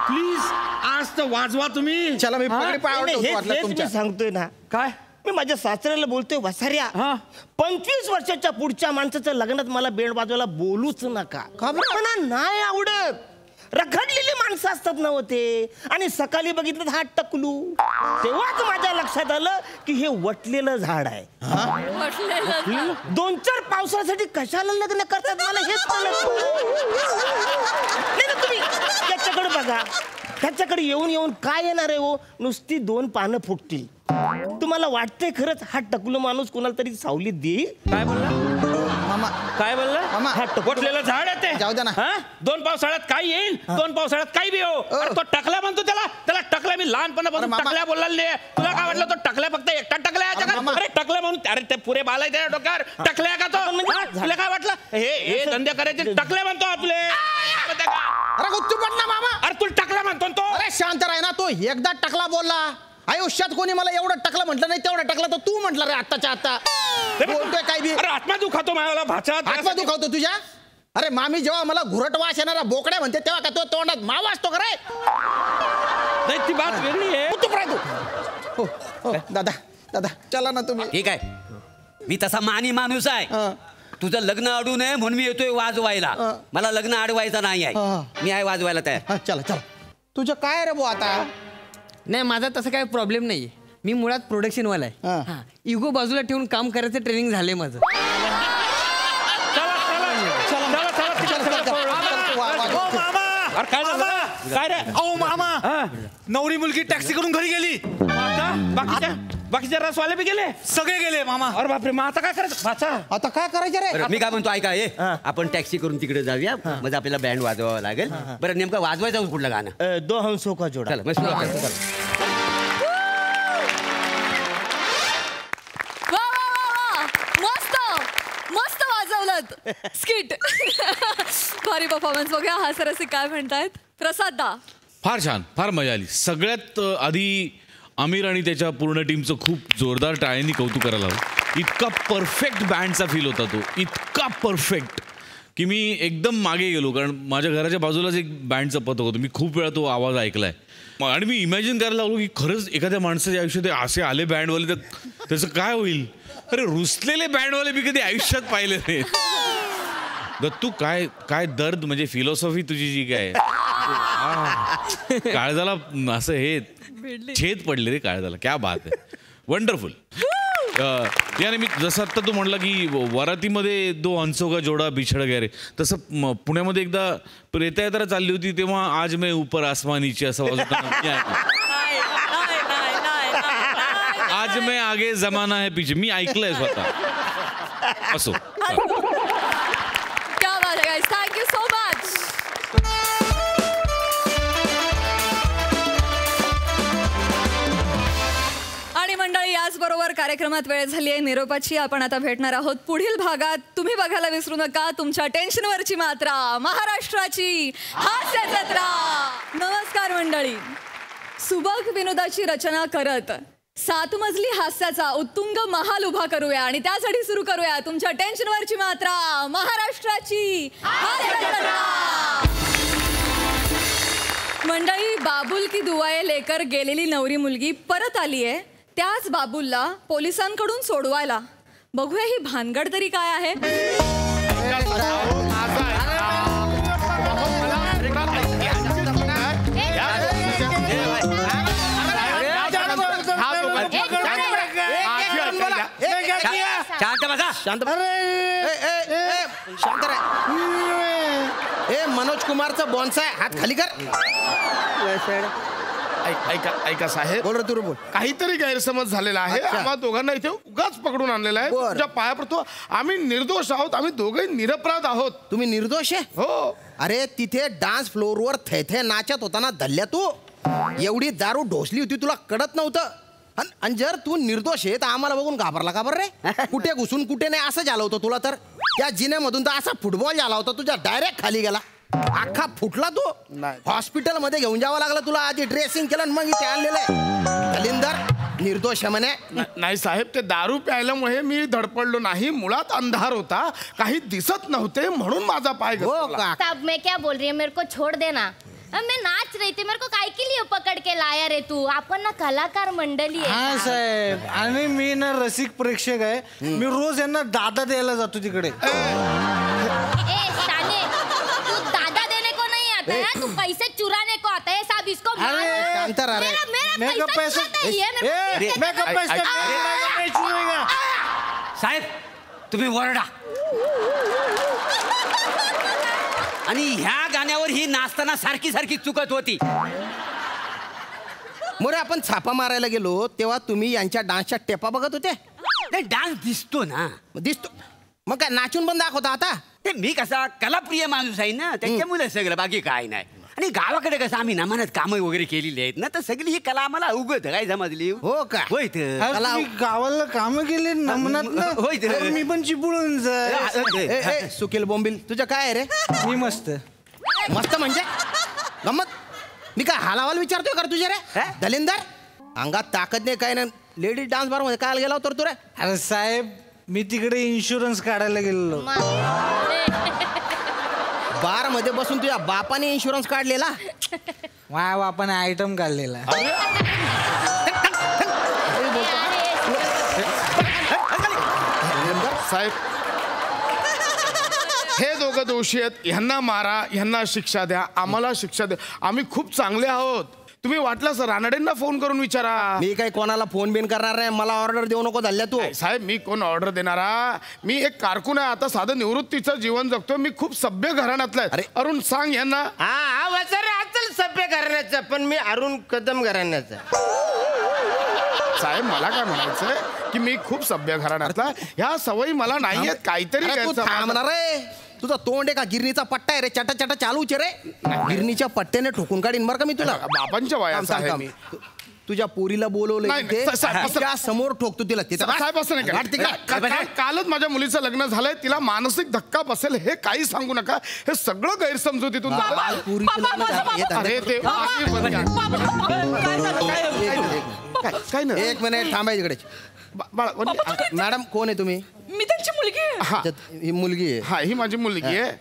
प्लीज आज तर वाजवा तुम्ही. चला मी पगडी पाय मी सांगतोय ना काय मी माझ्या सासऱ्याला बोलतोय वसाऱ्या 25 वर्षाच्या पुढच्या माणसाच्या लग्नात मला बेंड वाजवायला बोलूच नका. मला नाही आवडत. रखडलेली माणसं असतात ना होते आणि सकाळी बघितलं हा टकलू तेव्हाच माझ्या लक्षात आलं की हे वटलेलं झाड आहे. 2-4 पावसासाठी कशाला लग्न करतात मला हेच कळत नाही. तुम्ही त्याच्याकडे बघा त्याच्याकडे येऊन येऊन काय येणार आहे हो नुसती 2 पानं फुटतील. तुम्हाला वाटतंय खरंच हा टकलू माणूस कोणाला तरी सावलीत देईल. काय बोलला मामा काय बोलला मामा वटलेलं झाड आहे ते. जाऊ द्या ना. 2 पावसाळ्यात काय येईल 2 पावसाळ्यात काही बी हो. तो टकला म्हणतो त्याला टकला मी लहानपणापासून टकल्या बोलला नाही. तुला काय वाटलं तो टकल्या फक्त एकटा टकल्या अरे टकला म्हणून अरे ते पुरे बाल आहे त्या डोक्यावर टकल्या का तो. तुला काय वाटलं हे धंदे करायचे टकल्या म्हणतो आपले. अरे गुच्चू पडला मामा. अरे तू टकला म्हणतो तो. अरे शांत राह ना. तो एकदा टकला बोलला आयुष्यात कोणी मला एवढं टकला म्हटलं नाही तेवढा टकला तर तू म्हटलं रे आत्ताच्या आता. बोलतोय काय बी. अरे आत्मा दुखातो मला भाचा. आत्मा दुखावतो तुझ्या. अरे मामी जेव्हा मला घुरट वास येणारा बोकड्या म्हणते तेव्हा का तो तोंडात मावा असतो का रे. नाही ती बात वेगळी आहे. चुप राह तू. हो दादा दादा चला ना तुम्ही. ठीक आहे मी तसा मानी माणूस आहे. तुझं लग्न अडू नये म्हणून मी येतोय वाजवायला. मला लग्न अडवायचं नाही आहे. मी आहे वाजवायला तयार. चला चला. तुझं काय रे भाऊ आता. नाही माझा तसं काही प्रॉब्लेम नाही. मी मुळात प्रोडक्शनवाला आहे. इगो बाजूला ठेवून काम करायचं ट्रेनिंग झालंय माझं. काय झालं काय रे. अहो मामा नवरी मुलगी टॅक्सी करून घरी गेली. बाकीचे रसवाले बी गेले सगळे गेले मामा. अरे बापरे मग आता काय करायचं भाचा. आता काय करायचं रे. मी काय म्हणतो ऐका आपण टॅक्सी करून तिकडे जाऊया म्हणजे आपल्याला बँड वाजवावं लागेल. बरं नेमकं वाजवायचं कुठलं गाणं. 2 हंसों का जोड़ा. चला मस्त मस्त वाजवलं स्किट. भारी परफॉर्मन्स. बघा हा सरसी काय म्हणतायत प्रसाद दा. फार छान फार मजा आली. सगळ्यात आधी आमिर आणि त्याच्या पूर्ण टीमचं खूप जोरदार टाळ्यांनी कौतुक करायला हवं. इतका परफेक्ट बँडचा फील होता तो. इतका परफेक्ट की मी एकदम मागे गेलो कारण माझ्या घराच्या बाजूलाच एक बँडचं पथक होतं. मी खूप वेळा तो आवाज ऐकलाय आणि मी इमॅजिन करायला लागलो की खरंच एखाद्या माणसाच्या आयुष्यात असे आले बँडवाले तर त्याचं काय होईल. अरे रुसलेले बँडवाले मी कधी आयुष्यात पाहिले नाही. दत्तू काय काय दर्द म्हणजे फिलॉसॉफी तुझी जी काय काळजाला असं हे छेद पडले रे काळजाला. क्या बात आहे. वंडरफुल. याने मी जसं आत्ता तू म्हणला की वरातीमध्ये 2 हंसों का जोड़ा बिछड़ गया रे तसं पुण्यामध्ये एकदा प्रेतयात्रा चालली होती तेव्हा आज मैं ऊपर आसमानीची असं वाजवताना आज मैं आगे जमाना है पीछे मी ऐकलंय स्वतः. असो क्या बात है guys. Thank you so much. आणि मंडळी याचबरोबर कार्यक्रमात वेळ झाली आहे निरोपाची. आपण आता भेटणार आहोत पुढील भागात. तुम्ही बघायला विसरू नका तुमच्या टेन्शनवरची मात्रा महाराष्ट्राची हास्य जत्रा. नमस्कार मंडळी. सुबक विनोदाची रचना करत 7 मजली हास्याचा उत्तुंग महाल उभा करूया आणि त्यासाठी सुरू करूया तुमच्या टेन्शनवरची मात्रा महाराष्ट्राची हास्य जत्रा. मंडळी बाबुल की दुआए लेकर गेलेली नवरी मुलगी परत आली आहे. त्याच बाबुलला पोलिसांकडून सोडवायला. बघूया ही भानगड तरी काय आहे. शांत रे. ए मनोज कुमारचा बॉन्स आहे हात खाली कर. ऐका साहेब, बोल रे तू बोल. काहीतरी गैरसमज झालेला आहे. आम्हा दोघांना इथे उगाच पकडून आणलेला आहे. तुझ्या पाया पडतो. आम्ही निर्दोष आहोत. आम्ही दोघे निरपराध आहोत. तुम्ही निर्दोष आहे? हो. अरे तिथे डान्स फ्लोअरवर थे नाचत होताना धल्ल्या तू. एवढी दारू ढोसली होती तुला कळत नव्हतं. आणि जर तू निर्दोष आहे तर आम्हाला बघून घाबरला का बरं रे? कुठे घुसून कुठे नाही असं झालं होतं तुला. तर त्या जिन्यामधून तर असा फुटबॉल झाला होता तुझ्या डायरेक्ट खाली गेला. अख्खा फुटला तू. हॉस्पिटल मध्ये घेऊन जावं लागलं तुला. आधी ड्रेसिंग केलं मग इथे आणलेलं आहे. दलिंदर निर्दोष आहे म्हणे. नाही साहेब, ते दारू प्यायल्यामुळे मी धडपडलो नाही. मुळात अंधार होता, काही दिसत नव्हते म्हणून माझा पाय घसरला. साहब मैं क्या बोल रही हूँ, मेरे को छोड़ देना. मैं नाच रही थी, मेरे को काय के लिए पकड़ के लाया रे तू? आपण ना कलाकार मंडळी आहे. हा साहेब, आणि मी ना रसिक प्रेक्षक आहे. मी रोज यांना दादा द्यायला जातो तिकडे. ए शाने, तू दादा देने को नहीं आता है, तू पैसे चुराने को आता है. साहब इसको मेरा पैसा चुराता है ये. साहेब तुम्ही वरडा. आणि ह्या गाण्यावर ही नाचताना सारखी सारखी चुकत होती. मोरे आपण छापा मारायला गेलो तेव्हा तुम्ही यांच्या डान्सच्या टेपा बघत होते? नाही, डान्स दिसतो ना. दिसतो मग काय नाचून पण दाखवता आता? ते मी कसा कलाप्रिय माणूस आहे ना, त्याच्यामुळे सगळं, बाकी काय नाही. आणि गावाकडे कसं आम्ही नमानात कामं वगैरे केलेली आहेत ना, तर सगळी ही कला आम्हाला अवगत काय समजली. हो का? होय गावाला कामं केली नमनात. होय मी पण चिपळून सुकेल बोंबील तुझं काय रे? मी मस्त. मस्त म्हणजे गमत. मी काय हालावाल विचारतोय कर तुझे रे दलिंदर? अंगात ताकद नाही काय नाही. लेडीज डान्स बार मध्ये काय गेला होता तू रे? अरे साहेब, मी तिकडे इन्शुरन्स काढायला गेलेलो. बार मध्ये बसून तुझ्या बापाने इन्शुरन्स काढलेला? माझ्या बापाने आयटम काढलेला. साहेब, हे दोघं दोषी आहेत. ह्यांना मारा, ह्यांना शिक्षा द्या, आम्हाला शिक्षा द्या. आम्ही खूप चांगले आहोत. तुम्ही वाटलं सर रानडेंना फोन करून विचारा. मी काही कोणाला फोन बिन करणार नाही. मला ऑर्डर देऊ नको धल्ल्या तू. साहेब, मी कोण ऑर्डर देणारा? मी एक कारकून आहे. आता साधं निवृत्तीचं जीवन जगतो. मी खूप सभ्य घराण्यातला आहे. अरे अरुण सांग यांना. हा वचर अचल सभ्य घराण्याचा, पण मी अरुण कदम घराण्याचा. साहेब, मला काय म्हणायचंय की मी खूप सभ्य घराण्यातला. ह्या सवयी मला नाही आहेत. काहीतरी थांबणार रे. तुझा तोंड आहे का गिरणीचा पट्टा आहे रे? चटा चटा चालूच रे. गिरणीच्या पट्ट्याने ठोकून काढीन बरं का मी तुला. बाबांच्या वयाचा आहे मी. तुझ्या पोरीला बोलवलं समोर ठोकतो तिला. साहेब असं नाही. कालच माझ्या मुलीचं लग्न झालंय. तिला मानसिक धक्का बसेल हे काही सांगू नका. हे सगळं गैरसमजुतीतून काय ना. एक मिनिट थांबाय तिकडे. मॅडम कोण आहे तुम्ही? मी त्यांची मुलगी आहे. ही मुलगी आहे? हा, ही माझी मुलगी आहे.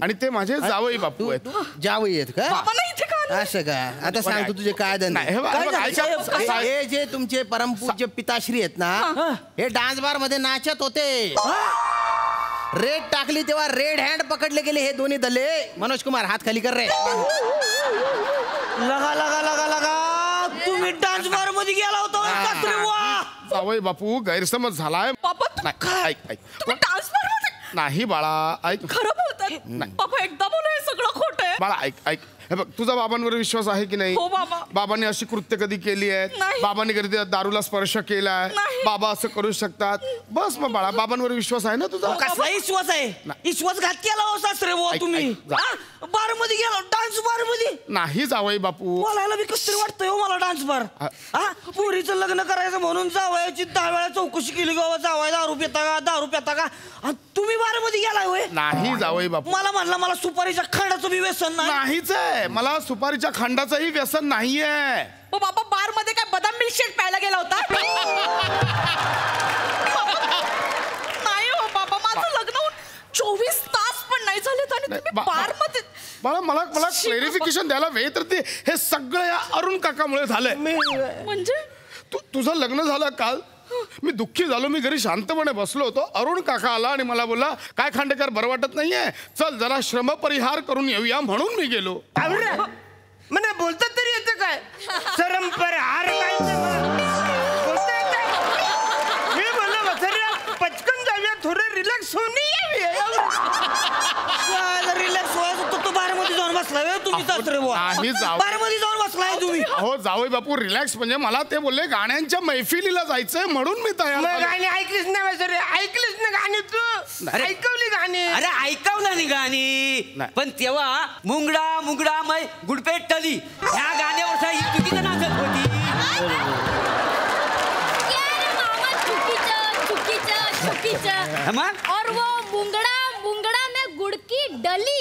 आणि ते माझे जावई बापू आहेत. जावई आहेत का? असं का? आता सांगतो तुझे काय धंदे. हे जे तुमचे परमपूज्य पिताश्री आहेत ना, हे डान्स बार मध्ये नाचत होते. रेड टाकली तेव्हा रेड हँड पकडले गेले हे दोन्ही दले. मनोज कुमार हात खाली कर रे. लगा लगा लगा लगा. तुम्ही डान्स बार मध्ये गेला होता? जावई बापू, गैरसमज झालाय. नाही बाळा, ऐक. खरं बोलतात बाबा, एकदा बोला हे सगळं खोटं आहे. बाळा ऐक ऐक. हे बघ, तुझा बाबांवर विश्वास आहे की नाही? हो बाबा. बाबांनी अशी कृत्य कधी केली आहेत? बाबांनी कधी दारूला स्पर्श केलाय? बाबा असं करू शकतात? बस मग बाळा, बाबांवर विश्वास आहे ना तुझा? कसला विश्वास आहे? विश्वासघात केला हो सासरे बुवा तुम्ही. बार मध्ये गेला, डान्स बार मध्ये? नाही जावई बापू, बोलायला बी कसं वाटतंय हो मला डान्स बार. पोरीचं लग्न करायचं म्हणून जावयाची 10 वेळा चौकशी केली गावा. जावया दारू पिता का, दारू पिता का? तुम्ही बार मध्ये गेलाय होय? नाही जावई बापू. मला म्हणला मला सुपारीच्या खांडाचं बी व्यसन नाहीच आहे. मला सुपारीच्या खांडाचंही व्यसन नाहीये. बाबा, बार मध्ये काय बदाम मिल्कशेक प्यायला गेला होता? नाही हो बाबा, माझं लग्न होऊन 24 तास पण नाही झाले आणि तुम्ही बार मध्ये. मला क्लेरिफिकेशन द्यायला वेळ तर ते हे सगळं या अरुण काकामुळे झालंय. म्हणजे तुझं लग्न झालं काल. मी दुःखी झालो. मी घरी शांतपणे बसलो होतो. अरुण काका आला आणि मला बोलला, काय खांडेकर बरं वाटत नाहीये, चल जरा श्रम परिहार करून येऊया. म्हणून मी गेलो. म्हणजे बोलतात तरी येतं काय? श्रम परिहार काय मी बोललो, पचकन जाऊया, थोडं रिलॅक्स होऊन रिलॅक्स व्हायचं. तो बार मध्ये जाऊन बसला तुम्ही सासरे बुवा. नाही बारमध्ये जाऊन बसलाय तुम्ही. हो जावई बापू रिलॅक्स, म्हणजे मला ते बोलले गाण्यांच्या मैफिलीला जायचंय म्हणून मी तयार झालो. गाणी ऐकलीच नाही सर, ऐकलीच ना गाणी तू, ऐकवली गाणी. अरे ऐकवलं नाही गाणी, पण तेव्हा मुंगडा मुंगडा मै गुडपेट टली ह्या गाण्यावर ही चुकीचं नाचत होती. और वो मुंगड़ा मुंगड़ा में गुड़ की डली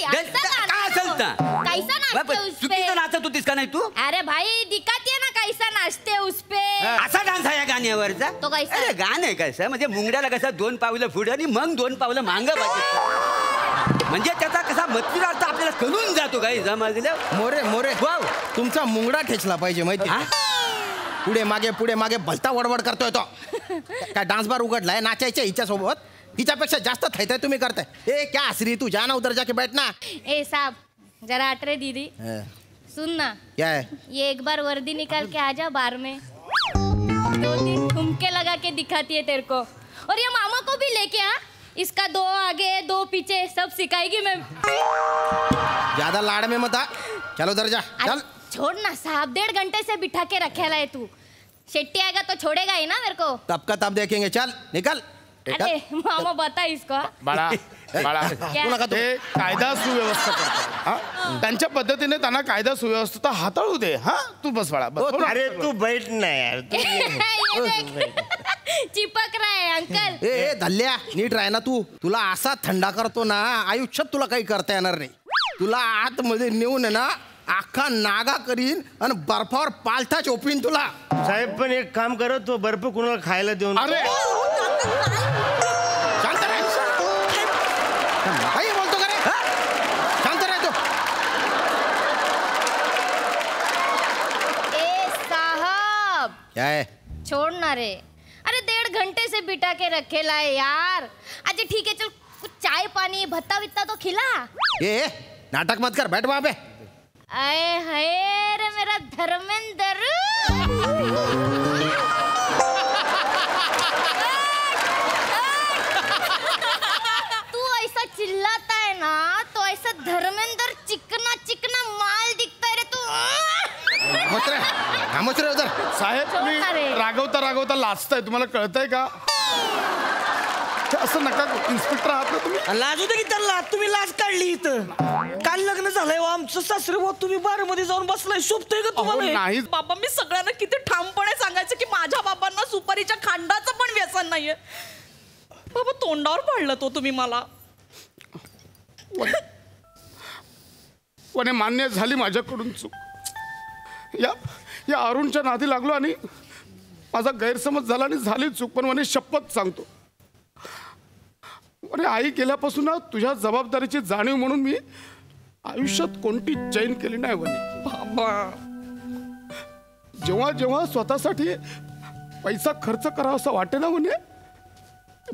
चुकीचं नाचत होतीस का नाही तू? अरे भाई दिखाती है ना कैसा नाचते उस पे. असा डान्स आहे या गाण्यावरचा. तो कैसा? अरे गाणं आहे कसं, म्हणजे मुंगड्याला कसं 2 पावलं पुढं आणि मग 2 पावलं मागं पाहिजे, म्हणजे त्याचा कसा मतलबी अर्थ आपल्याला कळून जातो. काही समजलं? मोरे मोरे वाव, तुमचा मुंगडा ठेचला पाहिजे माहिती. पुढे मागे भलता वडवड करतोय तो. काय डान्स बार उघडलाय, नाचायच्या हिच्या सोबत, हिच्यापेक्षा जास्त थैथय तुम्ही करताय. ए क्या हसरी तू, जाना उधर जाके बैठना. ए साहब जरा हट रे दीदी, सुन ना. क्या है? ये एक बार वर्दी निकाल के आ जा बार में, 2-3 ठुमके लगा के दिखाती है तेरे को. और ये मामा को भी लेके आ, इसका 2 आगे 2 पीछे सब सिखाएगी मैं. ज्यादा लाड़ में मत आ, चलो उधर जा. चल छोड़ ना साहब, 1.5 घंटे से बिठा के रखे है तू. शेट्टी आएगा तो छोड़ेगा ही ना मेरे को. तब का तब देखेंगे. चल निकल. अरे मामा बता इसको. बाळा बाळा ते कायदा सुव्यवस्था करतात, त्यांच्या पद्धतीने त्यांना कायदा सुव्यवस्था हाताळू दे. हा तू बस बाळा बस. अरे तू बैठ ना यार. चिपक रहा है अंकल. ए धल्ल्या नीट राह ना तू. तुला असा थंडा करतो ना, आयुष्यात तुला काही करता येणार नाही. तुला आतमध्ये नेऊन ना अख्खा नागा करीन आणि बर्फावर पालथा चोपीन तुला. साहेब पण एक काम करत, तो बर्फ कुणाला खायला देऊन. अरे शांत राह. काही बोलतो का रे? शांत राह तू. ए साहब क्या है? छोड़ ना रे. अरे 1.5 घंटे से बिठा के रखेला है यार. अच्छा ठीक है, चल कुछ चाय पानी भत्ता वित्ता तो खिला. ए नाटक मत कर, बैठ वहां पे. आए हाय रे मेरा धर्मेंद्र. तू ऐसा चिल्लाता है ना, तो ऐसा धर्मेंद्र चिकना चिकना माल दिखता है रे तू. खामोश रे उधर. साहेब तुम्ही रागवता रागवता लाजताय, तुम्हाला कळतंय का? असं नका, इन्स्पेक्टर आहात ना तुम्ही. लाज होते की त्यांना, तुम्ही लाज काढली इथं. काल लग्न झालंय आमचं सासरे भाऊ, तुम्ही बारमध्ये जाऊन बसलाय. शोभतोय का तुम्हाला? नाही बाबा, मी सगळ्यांना किती ठामपणे सांगायचं की माझ्या बाबांना सुपारीच्या खांडाचं पण व्यसन नाहीये. बाबा तोंडावर पाडलं तो तुम्ही मला. वने मान्य झाली माझ्याकडून चूक. या अरुणच्या नादी लागलो आणि माझा गैरसमज झाला आणि झाली चूक. पण वने शपथ सांगतो, अरे आई गेल्यापासून ना तुझ्या जबाबदारीची जाणीव म्हणून मी आयुष्यात कोणती चैन केली नाही वने. बाबा जेव्हा जेव्हा स्वतःसाठी पैसा खर्च करावा असं वाटे ना वने,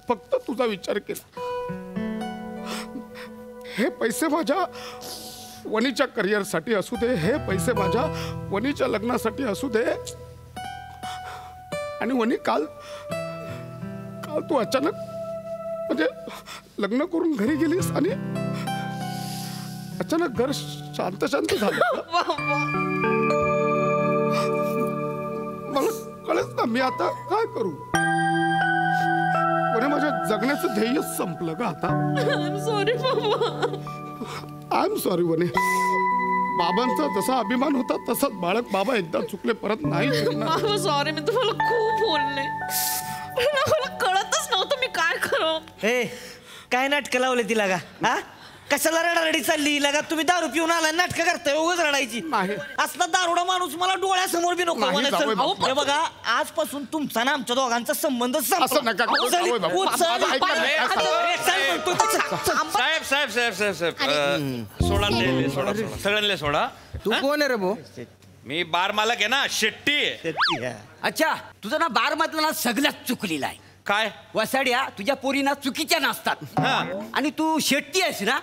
फक्त तुझा विचार केला. हे पैसे माझ्या वनीच्या करिअरसाठी असू दे, हे पैसे माझ्या वनीच्या लग्नासाठी असू दे. आणि वनी काल तू अचानक म्हणजे लग्न करून घरी गेलीस आणि अचानक घर शांत शांत झालं. मला कळच ना मी आता काय करू. वने माझ्या जगण्याचं ध्येय संपलं का आता. सॉरी बाबा. आय एम सॉरी वने. बाबांचा जसा अभिमान होता तसाच बाळक बाबा एकदा चुकले परत नाही. सॉरी, मी तुम्हाला खूप बोलले. मला कळतच नव्हतं मी काय करू. हे काय नाटकं लावले तिला का? हा कशाला रडारडी चालली लगा? तुम्ही दारू पिऊन आला, नाटकं करताय, उगाच रडायची. असला दारुडा माणूस मला डोळ्यासमोर बी नको. हे बघा, आजपासून तुमचा ना आमच्या दोघांचा संबंध साहेब साहेब साहेब साहेब साहेब सोडा सोडा सगळ्यांना सोडा. तू कोण आहे रे भाऊ? मी बार मालक आहे ना, शेट्टी. अच्छा, तुझं ना बार मधला सगळ्यात चुकलेला आहे. काय वसाड्या, तुझ्या पोरीना चुकीच्या नसतात. आणि तू शेट्टी आहेस ना,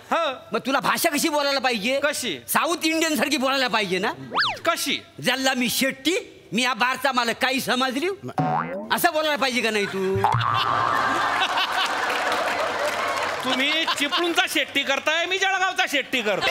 मग तुला भाषा कशी बोलायला पाहिजे? कशी? साऊथ इंडियन सारखी बोलायला पाहिजे ना. कशी? ज्याला मी शेट्टी, मी या बारचा मालक, काही समजली? असं बोलायला पाहिजे का नाही तू? तुम्ही चिपळूणचा शेट्टी करताय, मी जळगावचा शेट्टी करतो.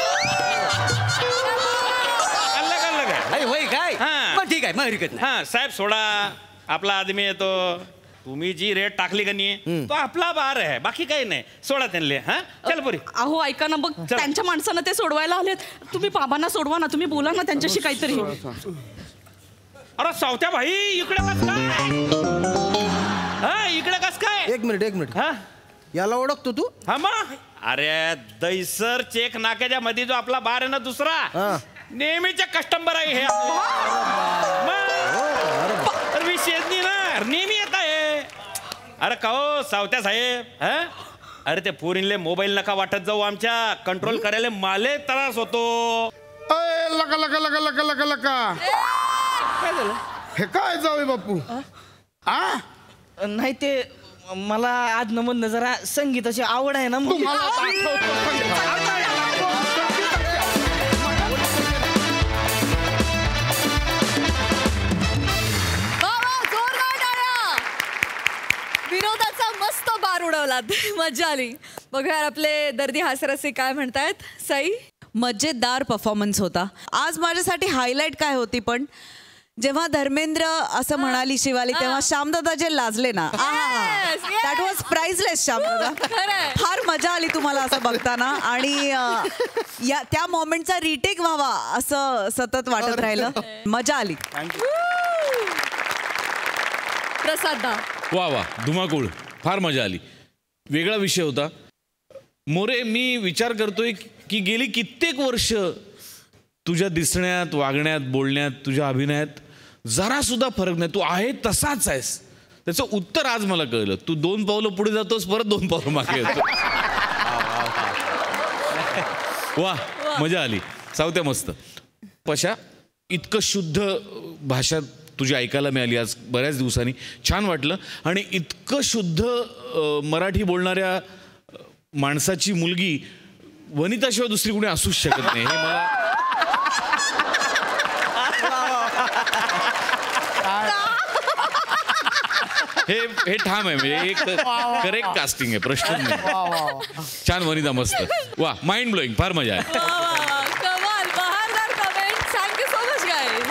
अरे होय काय हा. मग ठीक आहे मग हरकत नाही. हा साहेब सोडा, आपला आदमी येतो. तुम्ही जी रेट टाकली का नाही तो आपला बार आहे, बाकी काही नाही. सोडा त्यांना. हा चल पुरी. अहो ऐका ना, बघ त्यांच्या माणसानं ते सोडवायला आलेत. तुम्ही बाबांना सोडवा ना, तुम्ही बोला ना त्यांच्याशी काहीतरी. अरे सावत्या भाई इकडे कस काय? हा इकडे कस काय? एक मिनिट हा याला ओळखतो तू? हा मग अरे दैसर चेक नाक्याच्या मध्ये जो आपला बार आहे ना दुसरा, नेहमीचे कस्टमर आहे हे. विशेष नाही ना, नेहमी येत आहे. अरे का हो सावत्या साहेब, हा अरे ते पोरींले मोबाईल नका वाटत जाऊ, आमच्या कंट्रोल करायला माले त्रास होतो. लका लका लका लका लका लका काय झालं? हे काय जाऊ बापू? नाही ते मला आज नमन जरा संगीताची आवड आहे ना. विनोदाचा मस्त बार उडवलात, मजा आली. बघा आपले दर्दी हास्यरसिक काय म्हणतायत. सई मजेदार परफॉर्मन्स होता आज. माझ्यासाठी हायलाईट काय होती, पण जेव्हा धर्मेंद्र असं म्हणाली शिवाली, तेव्हा श्यामदादा जे लाजले ना, दॅट वॉज प्राइसलेस. श्यामदादा फार मजा आली तुम्हाला असं बघताना, आणि या त्या मोमेंटचा रिटेक व्हावा असं सतत वाटत राहिलं. मजा आली. प्रसाद वा वा धुमाकूळ, फार मजा आली. वेगळा विषय होता. मोरे, मी विचार करतोय की गेली कित्येक वर्ष तुझ्या दिसण्यात, वागण्यात, बोलण्यात, तुझ्या अभिनयात जरा सुद्धा फरक नाही. तू आहे तसाच आहेस. त्याचं उत्तर आज मला कळलं. तू 2 पावलं पुढे जातोस, परत 2 पावलं मागे येतो. वा मजा आली. सावत्या मस्त. पशा, इतकं शुद्ध भाषा तुझी ऐकायला मिळाली आज बऱ्याच दिवसांनी, छान वाटलं. आणि इतकं शुद्ध मराठी बोलणाऱ्या माणसाची मुलगी वनिताशिवाय दुसरी कुणी असूच शकत नाही. हे मला हे ठाम आहे. म्हणजे एक करेक्ट कास्टिंग आहे, प्रश्न नाही. छान वनिता, मस्त. वा माइंड ब्लोईंग, फार मजा आहे. कमाल, बहारदार comment. Thank you so much guys.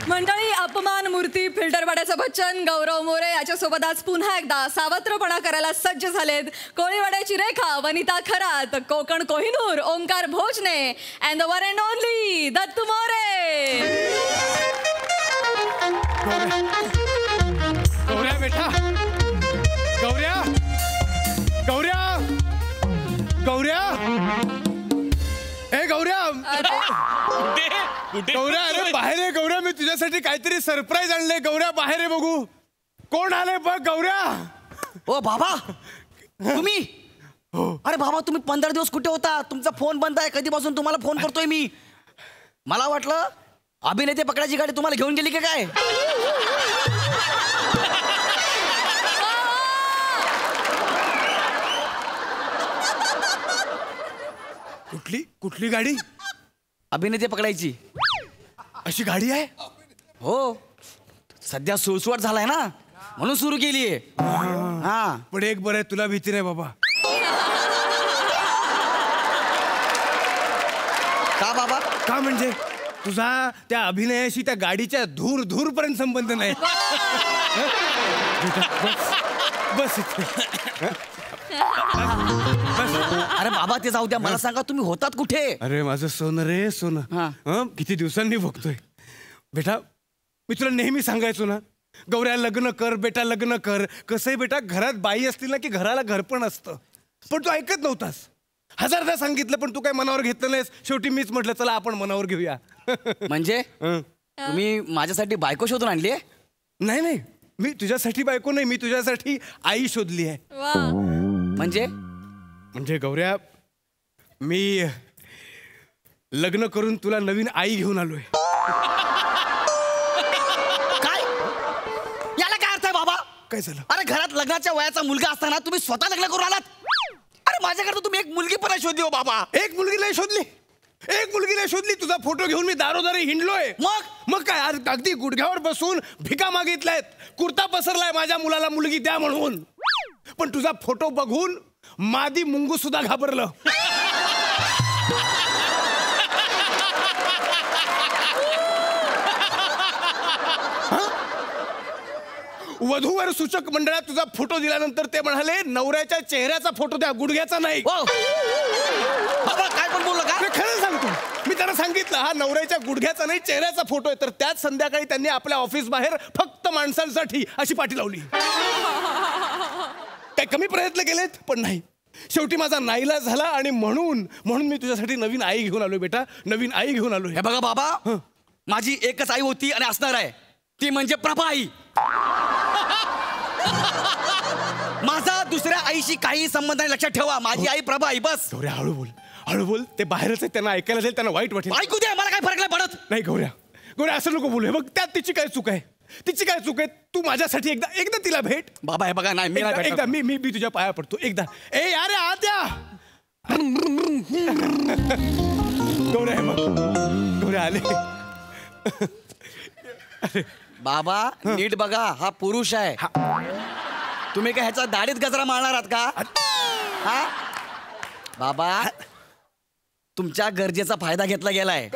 मंडळी, अपमान मूर्ती, फिल्टरवाड्याचं बच्चन, गौरव मोरे याच्यासोबत आज पुन्हा एकदा सावत्रपणा करायला सज्ज झालेत कोळीवाड्याची Rekha, Vanita Kharat, Kokan Kohinoor, Omkar Bhojane and the one and only Dattu More. गौऱ्या बेटा, गौऱ्या गौऱ्या गौऱ्या, ए गौऱ्या, गौऱ्या अरे बाहेर आहे. गौऱ्या, मी तुझ्यासाठी काहीतरी सरप्राईज आणले. गौऱ्या बाहेर आहे, बघू कोण आले बघ. गौऱ्या. ओ बाबा, तुम्ही? अरे बाबा, तुम्ही 15 दिवस कुठे होता? तुमचा फोन बंद आहे. कधीपासून तुम्हाला फोन करतोय मी. मला वाटलं अभिनेते पकडायची गाडी तुम्हाला घेऊन गेली का काय? कुठली गाडी? अभिनेते पकडायची. अशी गाडी आहे? हो, सध्या सुळसुळाट झालाय ना, म्हणून सुरू केलीये. हा, पण एक बरं आहे, तुला भीती नाही बाबा. का बाबा? का म्हणजे तुझा त्या अभिनयाशी त्या गाडीच्या धूर धूर पर्यंत संबंध नाही. बस अरे बाबा, ते जाऊ द्या. मला सांगा, तुम्ही होतात कुठे? अरे माझं सोनं रे सोनं, किती दिवसांनी बघतोय. बेटा, मी तुला नेहमी सांगायचो ना, गौऱ्या लग्न कर बेटा, लग्न कर. कसंही बेटा, घरात बाई असतील ना की घराला घर पण असतं. पण तू ऐकत नव्हतास. 1000दा सांगितलं, पण तू काय मनावर घेतलं नाहीस. शेवटी मीच म्हटलं चला आपण मनावर घेऊया. म्हणजे तुम्ही माझ्यासाठी बायको शोधून आणली? नाही नाही, मी तुझ्यासाठी बायको नाही, मी तुझ्यासाठी आई शोधली आहे. म्हणजे गौऱ्या, मी लग्न करून तुला नवीन आई घेऊन आलोय. काय? याला काय अर्थ आहे बाबा? काय झालं? अरे घरात लग्नाच्या वयाचा मुलगा असताना तुम्ही स्वतः लग्न करून आलात? अरे माझ्याकडे तुम्ही एक मुलगी पण शोधली हो बाबा. एक मुलगी नाही शोधली, एक मुलगी नाही शोधली. तुझा फोटो घेऊन मी दारोदारी हिंडलोय. मग काय, आज अगदी गुडघ्यावर बसून भिका मागितल्यात, कुर्ता पसरलाय माझ्या मुलाला मुलगी द्या म्हणून. पण तुझा फोटो बघून मादी मुंगू सुद्धा घाबरलं. वधूवर सूचक मंडळात तुझा फोटो दिल्यानंतर ते म्हणाले नवऱ्याच्या चेहऱ्याचा फोटो द्या, गुडघ्याचा नाही. बाबा काय पण बोलला का? खरं सांगतो, मी त्यांना सांगितलं हा नवऱ्याच्या गुडघ्याचा नाही चेहऱ्याचा फोटो आहे. तर त्याच संध्याकाळी त्यांनी आपल्या ऑफिस बाहेर फक्त माणसांसाठी अशी पाठी लावली. काय कमी प्रयत्न केलेत पण नाही. शेवटी माझा नाईलाज झाला आणि म्हणून मी तुझ्यासाठी नवीन आई घेऊन आलोय बेटा, नवीन आई घेऊन आलोय. हे बघा बाबा, माझी एकच आई होती आणि असणार आहे, ती म्हणजे प्रभा आई. माझा दुसऱ्या आईशी काही संबंध नाही, लक्षात ठेवा. माझी आई प्रभा आई बस. गौऱ्या हळू बोल, हळू बोल. ते बाहेरच आहे, त्यांना ऐकायला जाईल, त्यांना वाईट वाटेल. ऐकू दे, मला काय फरक नाही पडत. नाही गौऱ्या असं नको बोलू. बघ त्यात तिची काय चूक आहे, तिची काय चूक आहे. तू माझ्यासाठी एकदा तिला भेट. बाबा हे बघा, नाही मी नाही एकदा मी तुझ्या पाया पडतो एकदा. ए अरे आद्या गौऱ्या गौऱ्या आले. बाबा नीट बघा, हा पुरुष आहे. तुम्ही काय ह्याचा दाढीत गजरा मारणार आहात का? हा बाबा, तुमच्या गरजेचा फायदा घेतला गेलाय.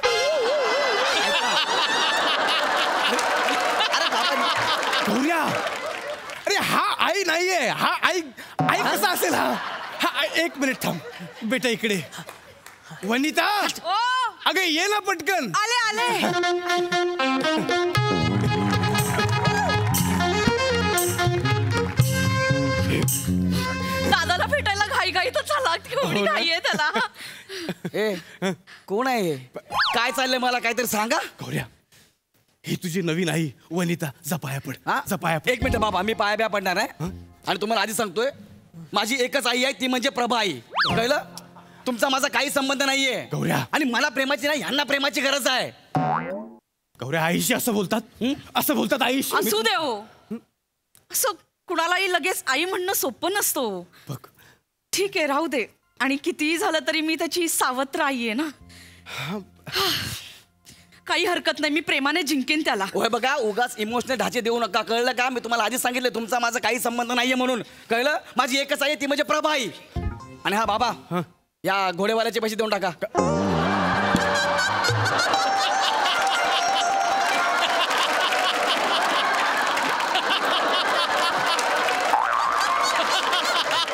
गौऱ्या अरे हा आई नाहीये, हा आई कसा असेल? हा एक मिनिट थांब बेटा, इकडे. वनिता अगं ये ना पटकन. आले दादाला भेटायला घाई तर चला, केवढी घाई आहे त्याला. ए कोण आहे? काय चाललंय मला काहीतरी सांगा. गौऱ्या ही तुझी नवीन आई वनिता. जा पाया पड, जा पाया पड. एक मिनिट बाबा, मी पाया पडणार आहे आणि तुम्हाला आधी सांगतोय, माझी एकच आई आहे, ती म्हणजे प्रभा आई. कळलं? तुमचा माझा काही संबंध नाहीये. गौऱ्या आणि मला प्रेमाची नाही, ह्यांना प्रेमाची गरज आहे. गौऱ्या आईशी असं बोलतात, असं बोलतात आईशी. असू दे हो, असं कुणालाही लगेच आई म्हणणं सोपं नसतो. ठीक आहे राहू दे. आणि कितीही झालं तरी मी त्याची सावत्र आई आहे ना. काही हरकत नाही, मी प्रेमाने जिंकेन त्याला. होय बघा, उगाच इमोशनल ढाचे देऊ नका. कळलं का? मी तुम्हाला आधी सांगितलं तुमचा माझा काही संबंध नाहीये म्हणून. कळलं? माझी एकच आई, ती म्हणजे प्रभा आई. आणि हा बाबा, या घोडेवाल्याचे पैसे देऊन टाका.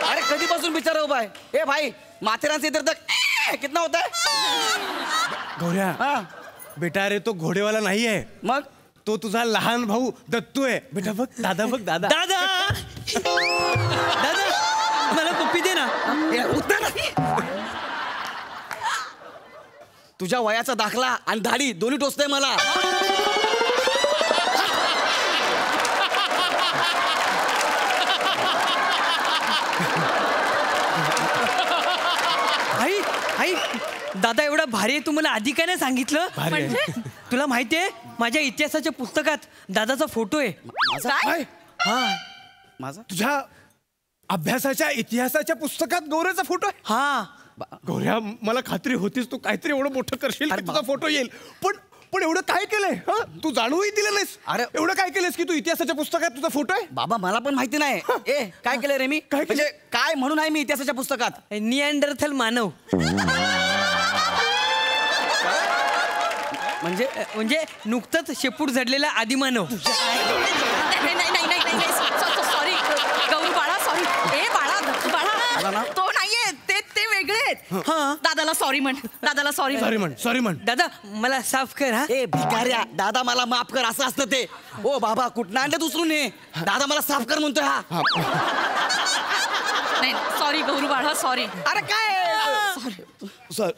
अरे कधीपासून बिचारा उभा आहे. ए भाई, माथेरानचे इधर तक कितना होता है? गौऱ्या बेटा अरे तो घोडेवाला नाहीये, मग तो तुझा लहान भाऊ दत्तू आहे. बेटा बघ दादा, बघ दादा. दादा मला पप्पी दे ना. तुझ्या वयाचा दाखला आणि दाढी दोन्ही टोचतंय मला. आई आई दादा एवढा भारी आहे, तू मला आधी काय नाही सांगितलं? म्हणजे तुला माहितीये माझ्या इतिहासाच्या पुस्तकात दादाचा फोटो आहे. काय? हा माझा? तुझ्या अभ्यासाच्या इतिहासाच्या पुस्तकात गौऱ्याचा फोटो आहे? हा गौऱ्या मला खात्री होतीच तू काहीतरी एवढं मोठं करशील की तुझा फोटो येईल. पण एवढं काय केलंय? तू जाणूवही दिलं नाहीस. अरे एवढं काय केलंस की तू इतिहासाच्या पुस्तकात तुझा फोटो आहे? बाबा मला पण माहिती नाही. ए काय केलंय रे मी? म्हणजे काय म्हणून आहे मी इतिहासाच्या पुस्तकात? निअँडरथल मानव. म्हणजे नुकतंच शेपूट झडलेला आदिमानव. सॉरी गौरी बाळा, सॉरी. ए बाळा तो नाहीये, ते वेगळे आहेत. दादाला सॉरी म्हण, दादाला सॉरी म्हण. दादा मला साफ कर. हा ए भिकाऱ्या, दादा मला माफ कर असं असतं ते. ओ बाबा कुठं आणलं दुसरून हे? दादा मला साफ कर म्हणतोय हा. नाही सॉरी गौरी बाळा, सॉरी. अरे काय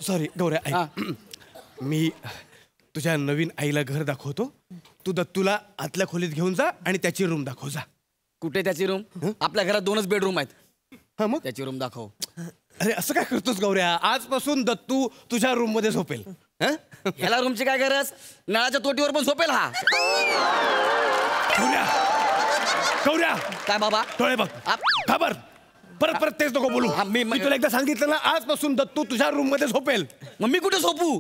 सॉरी गौऱ्या. मी तुझ्या नवीन आईला घर दाखवतो. तू दत्तूला आतल्या खोलीत घेऊन जा आणि त्याची रूम दाखव. जा. कुठे त्याची रूम? आपल्या घरात 2च बेडरूम आहेत. हा मग त्याची रूम दाखव. अरे असं काय करतोस गौऱ्या? आजपासून दत्तू तुझ्या रूम मध्ये झोपेल. ह्याला रूमची काय गरज? नळाच्या तोटीवर पण झोपेल हा. गौऱ्या काय बाबा? डोळे बघ. खबर परत तेच नको बोलू. मी तुला एकदा सांगितलं ना, आजपासून दत्तू तुझ्या रूम मध्ये झोपेल. मग मी कुठे झोपू?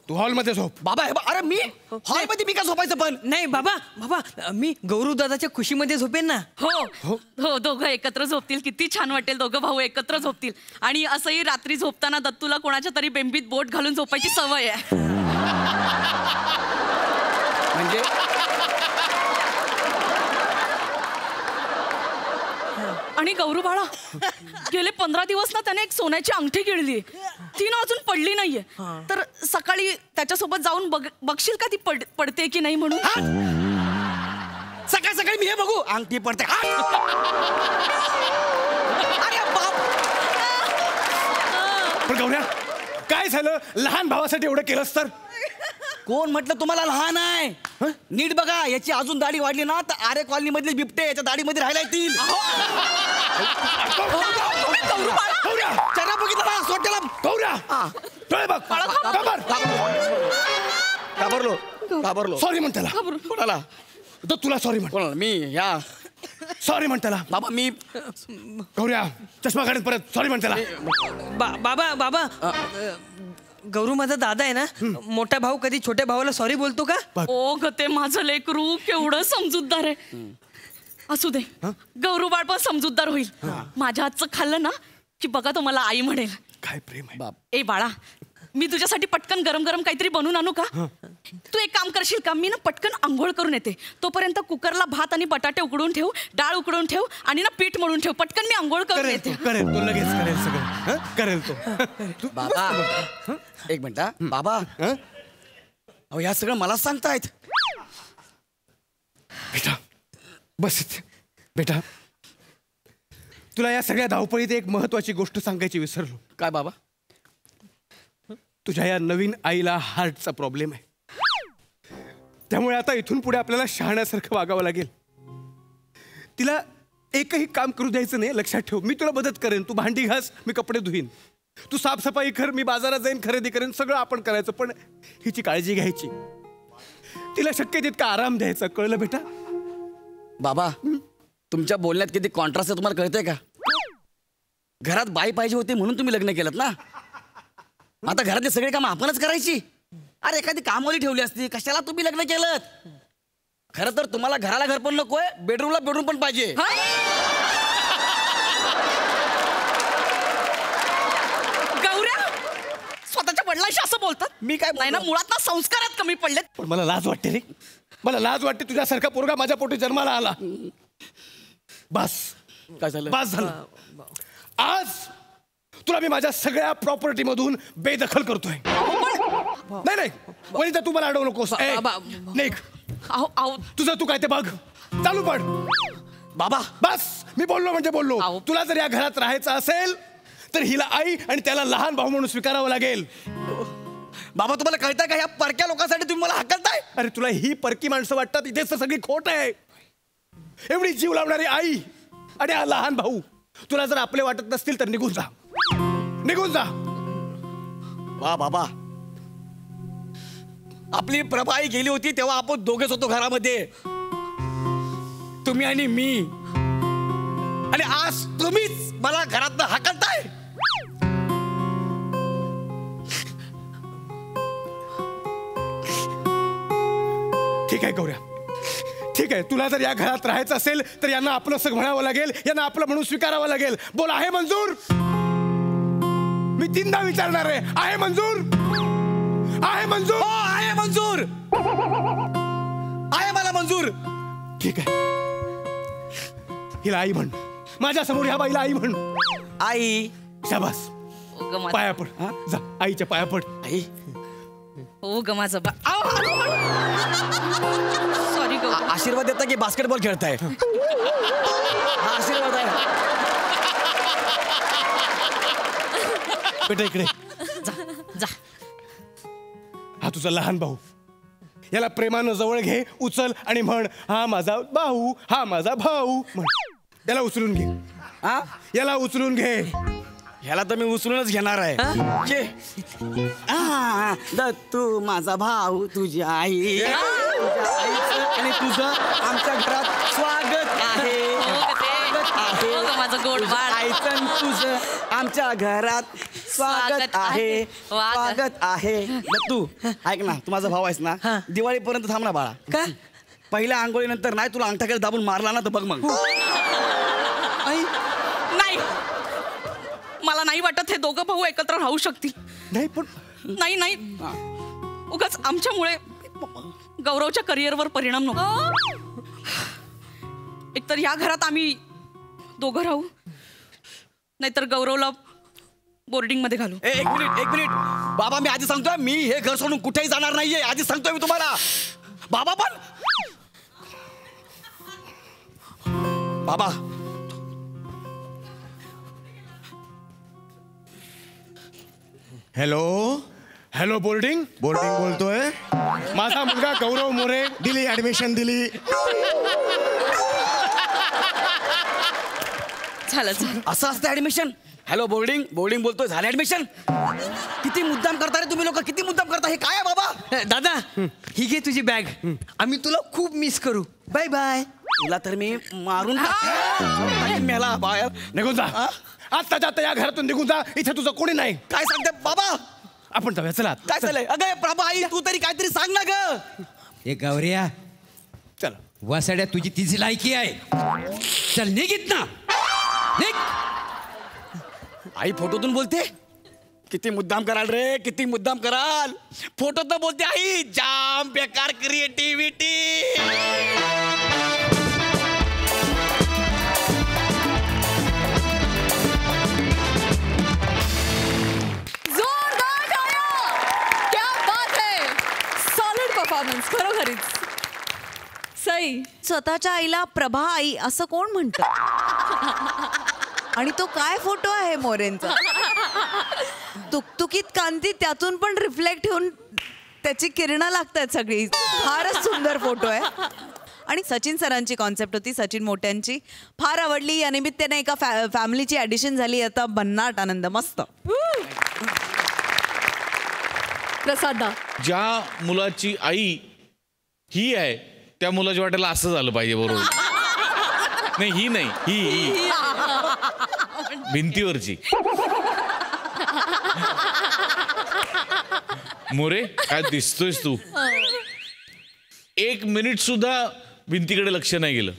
तू हॉलमध्ये झोप. बाबा अरे मी हॉलमध्ये मी का झोपायचं? पण नाही बाबा मी गौरू दादाच्या खुशीमध्ये झोपेन ना. हो दोघं एकत्र झोपतील, किती छान वाटेल. दोघं भाऊ एकत्र झोपतील. आणि असंही रात्री झोपताना दत्तूला कोणाच्या तरी बेंबीत बोट घालून झोपायची सवय आहे. म्हणजे आणि गौरू बाळा, गेले 15 दिवस ना त्याने एक सोन्याची अंगठी गिळली. ती ना अजून पडली नाहीये. तर सकाळी त्याच्यासोबत जाऊन बघशील का ती पडते की नाही म्हणून. सकाळी मी हे बघू अंगठी पडते. अरे बाप. पण गौऱ्या, काय झालं? लहान भावासाठी एवढं केलंस तर? कोण म्हटलं तुम्हाला लहान आहे? नीट बघा, याची अजून दाढी वाढली ना तर आरे कॉलनी मधले बिबटे याच्या दाढीमध्ये राहायला येतील. चला बघितलं ना सोट्याला. घाबरलो. सॉरी म्हण त्याला. कोणाला? तुला सॉरी म्हण. कोणाला? मी या सॉरी म्हण त्याला. बाबा मी गौऱ्या, चष्मा काढत परत सॉरी म्हण त्याला. बाबा गौरू माझा दादा आहे ना, मोठा भाऊ कधी छोट्या भावाला सॉरी बोलतो का? ओ ग ते माझं लेकरू केवढं समजूतदार आहे. असू दे, गौरू बाळ पण समजूतदार होईल. माझ्या हातचं खाल्लं ना की बघा तो मला आई म्हणेल. काय प्रेम आहे. ए बाळा, मी तुझ्यासाठी पटकन गरम गरम काहीतरी बनवून आणू का? तू एक काम करशील का? मी ना पटकन आंघोळ करून येते. तोपर्यंत कुकरला भात आणि बटाटे उकडून ठेव, डाळ उकडून ठेव आणि ना पीठ मळून ठेव. पटकन मी आंघोळ करून येते. करेल तो, लगेच करेल सगळं. करेल तो. बाबा एक मिनिट. बाबा अहो या सगळं मला सांगतायत. बेटा बस बेटा, तुला या सगळ्या धावपळीत एक महत्वाची गोष्ट सांगायची विसरलो. काय बाबा? तुझ्या या नवीन आईला हार्टचा प्रॉब्लेम आहे. त्यामुळे आता इथून पुढे आपल्याला शहाण्यासारखं वागावं लागेल. तिला एकही काम करू द्यायचं नाही, लक्षात ठेव. मी तुला मदत करेन, तू भांडी घास, मी कपडे धुईन, तू साफसफाई कर, मी बाजारात जाईन, खरेदी करेन, सगळं आपण करायचं. पण हिची काळजी घ्यायची, तिला शक्य तितका आराम द्यायचा. कळलं बेटा? बाबा तुमच्या बोलण्यात किती कॉन्ट्रास्ट आहे तुम्हाला कळतंय का? घरात बाई पाहिजे होती म्हणून तुम्ही लग्न केलं ना. आता घरातले सगळे काम आपणच करायची. अरे एखादी कामवाली ठेवली असती, कशाला तुम्ही लग्न केलं? खरं तर तुम्हाला घराला घर पण नकोय, बेडरूमला बेडरूम पण पाहिजे. गौऱ्या, स्वतःच्या वडिलांशी असं बोलतात? मी काय नाही ना, मुळात ना संस्कारात कमी पडलेत. पण मला लाज वाटते रे, मला लाज वाटते. तुझ्यासारखा पोरगा माझ्या पोटी जन्माला आला. बस काय झालं? बस झालं. आज तुला मी माझ्या सगळ्या प्रॉपर्टी मधून बेदखल करतोय. नाही वनिता, तू मला अडवू नकोस. तुझं तू काय ते बघ, चालू पड. बाबा बस, मी बोललो म्हणजे बोललो. तुला जर या घरात राहायचं असेल तर हिला आई आणि त्याला लहान भाऊ म्हणून स्वीकारावं लागेल. बाबा तुम्हाला कळतंय का? या परक्या लोकांसाठी तुम्ही मला हकलताय? अरे तुला ही परकी माणसं वाटतात, इथेच तर सगळी खोट आहे. एवढी जीव लावणारी आई आणि हा लहान भाऊ तुला जर आपले वाटत नसतील तर निघून जा, निघून जा. वा बाबा, आपली प्रभाई गेली होती तेव्हा आपण दोघेच होतो घरामध्ये, तुम्ही आणि मी. आणि आज तुम्हीच मला घरातनं हाकलताय. ठीक आहे गौऱ्या, ठीक आहे. तुला जर या घरात राहायचं असेल तर यांना आपलं असं म्हणावं लागेल, यांना आपलं म्हणून स्वीकारावं लागेल. बोल, आहे मंजूर? मी 3दा विचारणार आहे मंजूर? आहे मंजूर? हो आहे मंजूर, आहे मला मंजूर. ठीक आहे, हिला आई म्हण. माझ्या समोर ह्या बाईला आई म्हण. आई. शाबास, पाया पड. जा, आईच्या पाया पड. आई. हो ग माझं बा. सॉरी ग. आशीर्वाद देता की बास्केटबॉल खेळताय? हा आशीर्वाद आहे. बेटा इकडे जा. हा तुझा लहान भाऊ, याला प्रेमानं जवळ घे, उचल आणि म्हण, हा माझा भाऊ, हा माझा भाऊ म्हण. याला उचलून घे. हा याला उचलून घे. ह्याला तर मी उचलूनच घेणार आहे. तू माझा भाऊ, तुझी आई, तुझ्या आईचं आणि तुझं आमच्या घरात स्वागत आहे. माझं गोड बाळ. आयचं तुझं आमच्या घरात स्वागत आहे, स्वागत आहे. मग तू ऐक ना, तू माझा भाऊ आहेस ना, दिवाळीपर्यंत थांब ना बाळा. का? पहिल्या आंघोळीनंतर नाही तुला अंगठाकडे दाबून मारला ना तर बघ मग. नाही, मला नाही वाटत हे दोघं भाऊ एकत्र राहू शकतील. नाही पण नाही उगाच आमच्यामुळे गौरवच्या करिअरवर परिणाम नको. एकतर या घरात आम्ही दोघं राहू, नाहीतर गौरवला बोर्डिंग मध्ये घालू. एक मिनिट बाबा, मी आधी सांगतोय, मी हे घर सोडून कुठेही जाणार नाहीये. आधी सांगतोय मी तुम्हाला. बाबा पण बाबा हॅलो बोर्डिंग बोलतोय. माझा मुलगा गौरव मोरे दिली ऍडमिशन दिली. झालं असं असतं ऍडमिशन. हॅलो बोर्डिंग बोलतोय, झालं ऍडमिशन. किती मुद्दाम करता रे तुम्ही लोक, किती मुद्दाम करता. हे काय आहे बाबा? दादा ही घे तुझी बॅग. आम्ही तुला खूप मिस करू. Bye bye. तुला तर मी मारून मेला बाहेर निघून जा. आता या घरातून निघून जा. इथे तुझं कोणी नाही. काय सांगते बाबा? आपण जाऊया चला. काय झालंय? अगं प्रभा आई, तू तरी काहीतरी सांग ना ग. ए गौऱ्या, चल वसाड्या, तुझी तिची लायकी आहे. चल निघित ना, निघ. आई फोटोतून बोलते. किती मुद्दाम कराल रे, किती मुद्दाम कराल. फोटोत बोलते आई. जाम बेकार क्रिएटिव्हिटी. परफॉर्मन्स खरोखरीच सई. स्वतःच्या आईला प्रभा आई असं कोण म्हणतं? आणि तो काय फोटो आहे मोरेंचा. तुकतुकीत कांती, त्यातून पण रिफ्लेक्ट होऊन त्याची किरणं लागतात सगळी. फारच सुंदर फोटो आहे. आणि सचिन सरांची कॉन्सेप्ट होती, सचिन मोठ्यांची, फार आवडली. या निमित्ताने एका फॅमिलीची ॲडिशन झाली. आता भन्नाट आनंद. मस्त. प्रसादा, ज्या मुलाची आई ही आहे त्या मुलाच्या वाट्याला असं झालं पाहिजे. बरोबर नाही, ही नाही, ही भिंतीवरची. मोरे काय दिसतोयस तू? 1 मिनिट सुद्धा भिंतीकडे लक्ष नाही गेलं.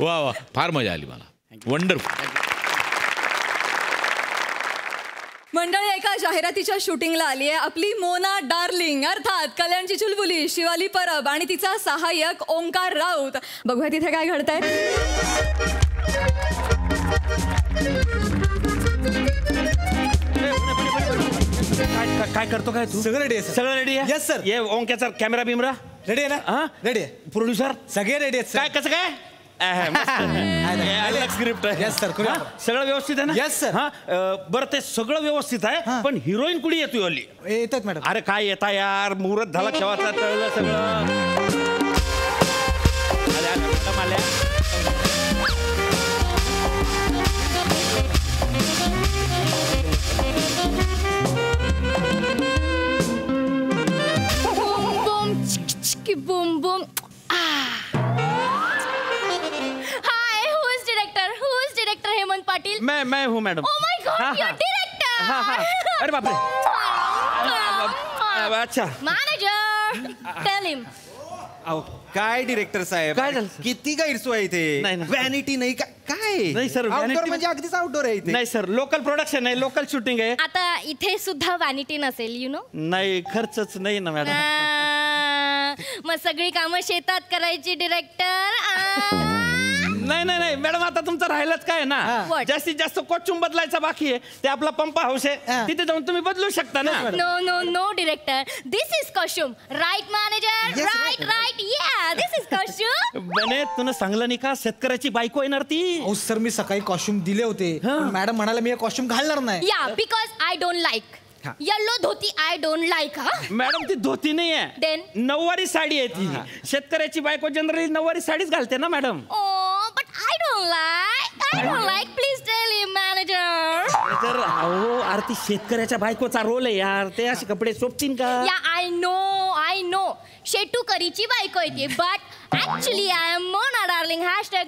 वा वा, फार मजा आली मला. वंडरफुल. मंडळी, एका जाहिरातीच्या शूटिंगला आली आहे आपली मोना डार्लिंग, अर्थात कल्याणची चुलबुली शिवाली परब आणि तिचा सहाय्यक ओंकार राऊत. बघूया तिथे काय घडतंय. काय करतो काय तू? सगळं रेडी आहे. सगळं रेडी आहे. Yes sir. ये ओंक्याचा कॅमेरा बिमरा रेडी आहे ना? रेडी आहे. प्रोड्युसर सगळे रेडी आहेत. काय कसं काय? स्क्रिप्ट आहे. Yes sir. सगळं व्यवस्थित आहे ना? Yes sir. बरं, ते सगळं व्यवस्थित आहे, पण हिरोईन कुठे येतोय हल्ली? येतात मॅडम. अरे काय येता यार, मुहूर्त झाला केव्हाचा, टळलं सगळं. मॅडम आल्या. Boom boom. हेमंत पाटिल. मैं हूँ madam. Oh my God, you're director. हाँ. अरे बाप रे. अच्छा. Manager, tell him. काय डिरेक्टर साहेब, काय झालं? किती गैरसोय इथे. व्हॅनिटी नाही काय? नाही सर, आउटडोर म्हणजे अगदीच आउटडोर आहे इथे. नाही सर, लोकल प्रोडक्शन आहे, लोकल शूटिंग आहे. आता इथे सुद्धा व्हॅनिटी नसेल, यु नो. नाही, खर्चच नाही ना मॅडम. मग सगळी कामं शेतात करायची डिरेक्टर. नाही मॅडम, आता तुमचं राहिलंच काय ना, जास्तीत जास्त कॉस्ट्युम बदलायचा बाकी आहे. ते आपला पंप हाऊस आहे, तिथे जाऊन तुम्ही बदलू शकता ना. No director, this is costume. Right manager, right या, दिस इज कॉस्ट्युम. बने, तुला सांगलं नाही का शेतकऱ्याची बायको येणार ती? हो सर, मी सकाळी कॉस्ट्युम दिले होते, मॅडम म्हणाले मी हे कॉस्ट्युम घालणार नाही. या, because I don't like yellow dhoti. I don't like. Madam, ती धोती नाही आहे, देन नऊवारी साडी आहे ती. शेतकऱ्याची बायको जनरली नऊवारी साडीच घालते ना madam. but I don't like. Please tell him, manager. तर अहो, आरती शेतकऱ्याच्या बायकोचा रोल आहे यार, ते असे कपडे सोपतील का? Yeah, I know. शेटूकरीची बायको येते but actually I am Mona darling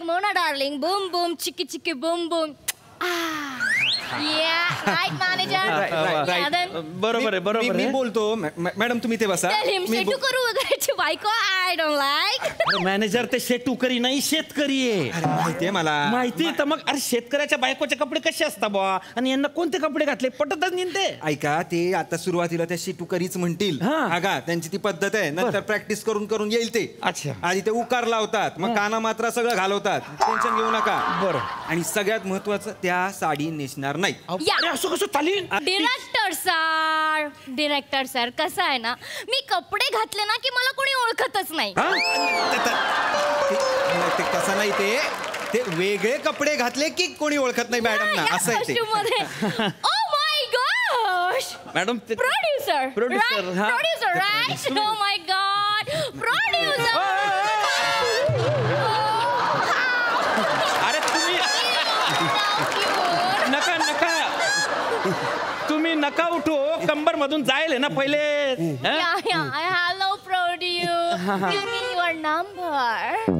#मोना डार्लिंग बूम बूम चिकी चिकी बूम बूम राईट मॅनेजर बरोबर आहे मी बोलतो मॅडम तुम्ही ते बसा शेटूकरू वगैरेची बायको आय डोंट लाईक मॅनेजर ते शेतकरी नाही शेतकरी आहे माहितीये मला माहिती तर मग अरे शेतकऱ्याच्या बायकोचे कपडे कसे असतात बुवा आणि यांना कोणते कपडे घातले पटतच नाही ते ऐका ते आता सुरुवातीला त्या शेटूकरीच म्हणतील का त्यांची ती पद्धत आहे नंतर प्रॅक्टिस करून करून येईल ते अच्छा आधी ते उकार लावतात मग काना मात्रा सगळं घालवतात टेन्शन घेऊ नका बरं आणि सगळ्यात महत्वाचं त्या साडी नेसणार नाही असं कसं चालेल डिरेक्टर सर कसं आहे ना मी कपडे घातले ना की मला कोणी ओळखतच नाही ते कसं नाही ते वेगळे कपडे घातले की कोणी ओळखत नाही मॅडम ना असं आहे ते oh my gosh madam producer right oh my god producer अरे तुम्ही तुम्ही नका उठो कंबर मधून जाईल ना पहिले hello producer your number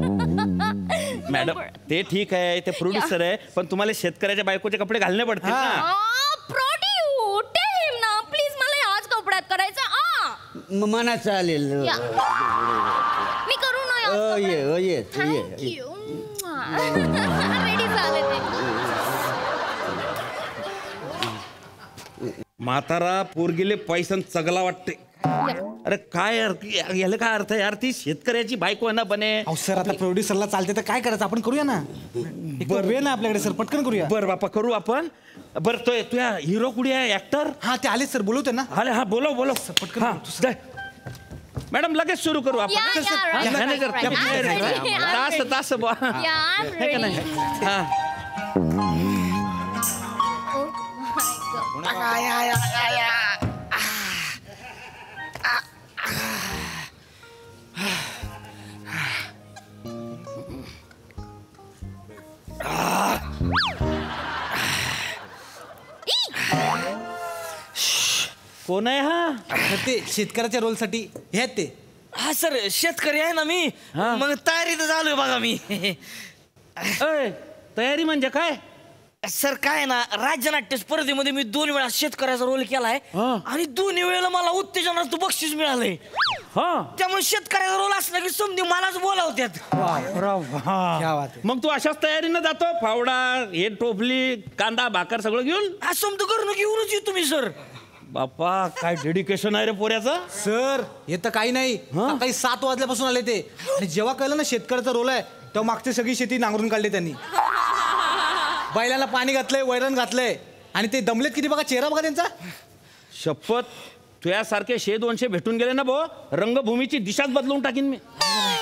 madam ते ठीक आहे ते प्रोड्युसर आहे पण तुम्हाला शेतकऱ्याच्या बायकोचे कपडे घालणे पडतील ना प्रोड्युसर टेल हिम ना प्लीज मला याच कपड्यात करायचं मना चालेल मी करू ना ये थँक्यू रेडी झाले ते म्हातारा पोरगीले पैसा चगला वाटते अरे काय याला काय अर्थ यार ती शेतकऱ्याची बायको ना बने सर आता प्रोड्युसरला चालते तर काय करायचं आपण करूया ना वेळ ना आपल्याकडे सर पटकन करूया बर बापा करू आपण बर तो तुझ्या हिरो कुठे आहे ऍक्टर हा ते आले सर बोलवते ना आले हा बोलव पटकन मॅडम लगेच सुरू करू आपण तास कोण आहे हा ते शेतकऱ्याच्या रोल साठी हे ते हा सर शेतकरी आहे ना मी मग तयारी तर झालोय बघा मी तयारी म्हणजे काय सर काय ना राज्यनाट्य स्पर्धेमध्ये मी 2 वेळा शेतकऱ्याचा रोल केलाय आणि 2 वेळेला मला उत्तेजनाचं बक्षीस मिळालंय त्यामुळे शेतकऱ्याचा रोल असला की समधी मलाच बोलावत्यात मग तू अशाच तयारीनं जातो फावडा हे टोपली कांदा भाकर सगळं घेऊन समजा करून घेऊनच येतो तुम्ही सर बाप्पा काय डेडिकेशन आहे रे पोऱ्याचं सर हे तर काही नाही काही 7 वाजल्यापासून आले ते आणि जेव्हा कळलं ना शेतकऱ्याचा रोल आहे तेव्हा मागची सगळी शेती नांगरून काढली त्यांनी बैलाला पाणी घातलंय वैरण घातलंय आणि ते दमलेत किती बघा चेहरा बघा त्यांचा शपथ तुझ्यासारखे 100-200 भेटून गेले ना भाऊ रंगभूमीची दिशाच बदलून टाकीन मी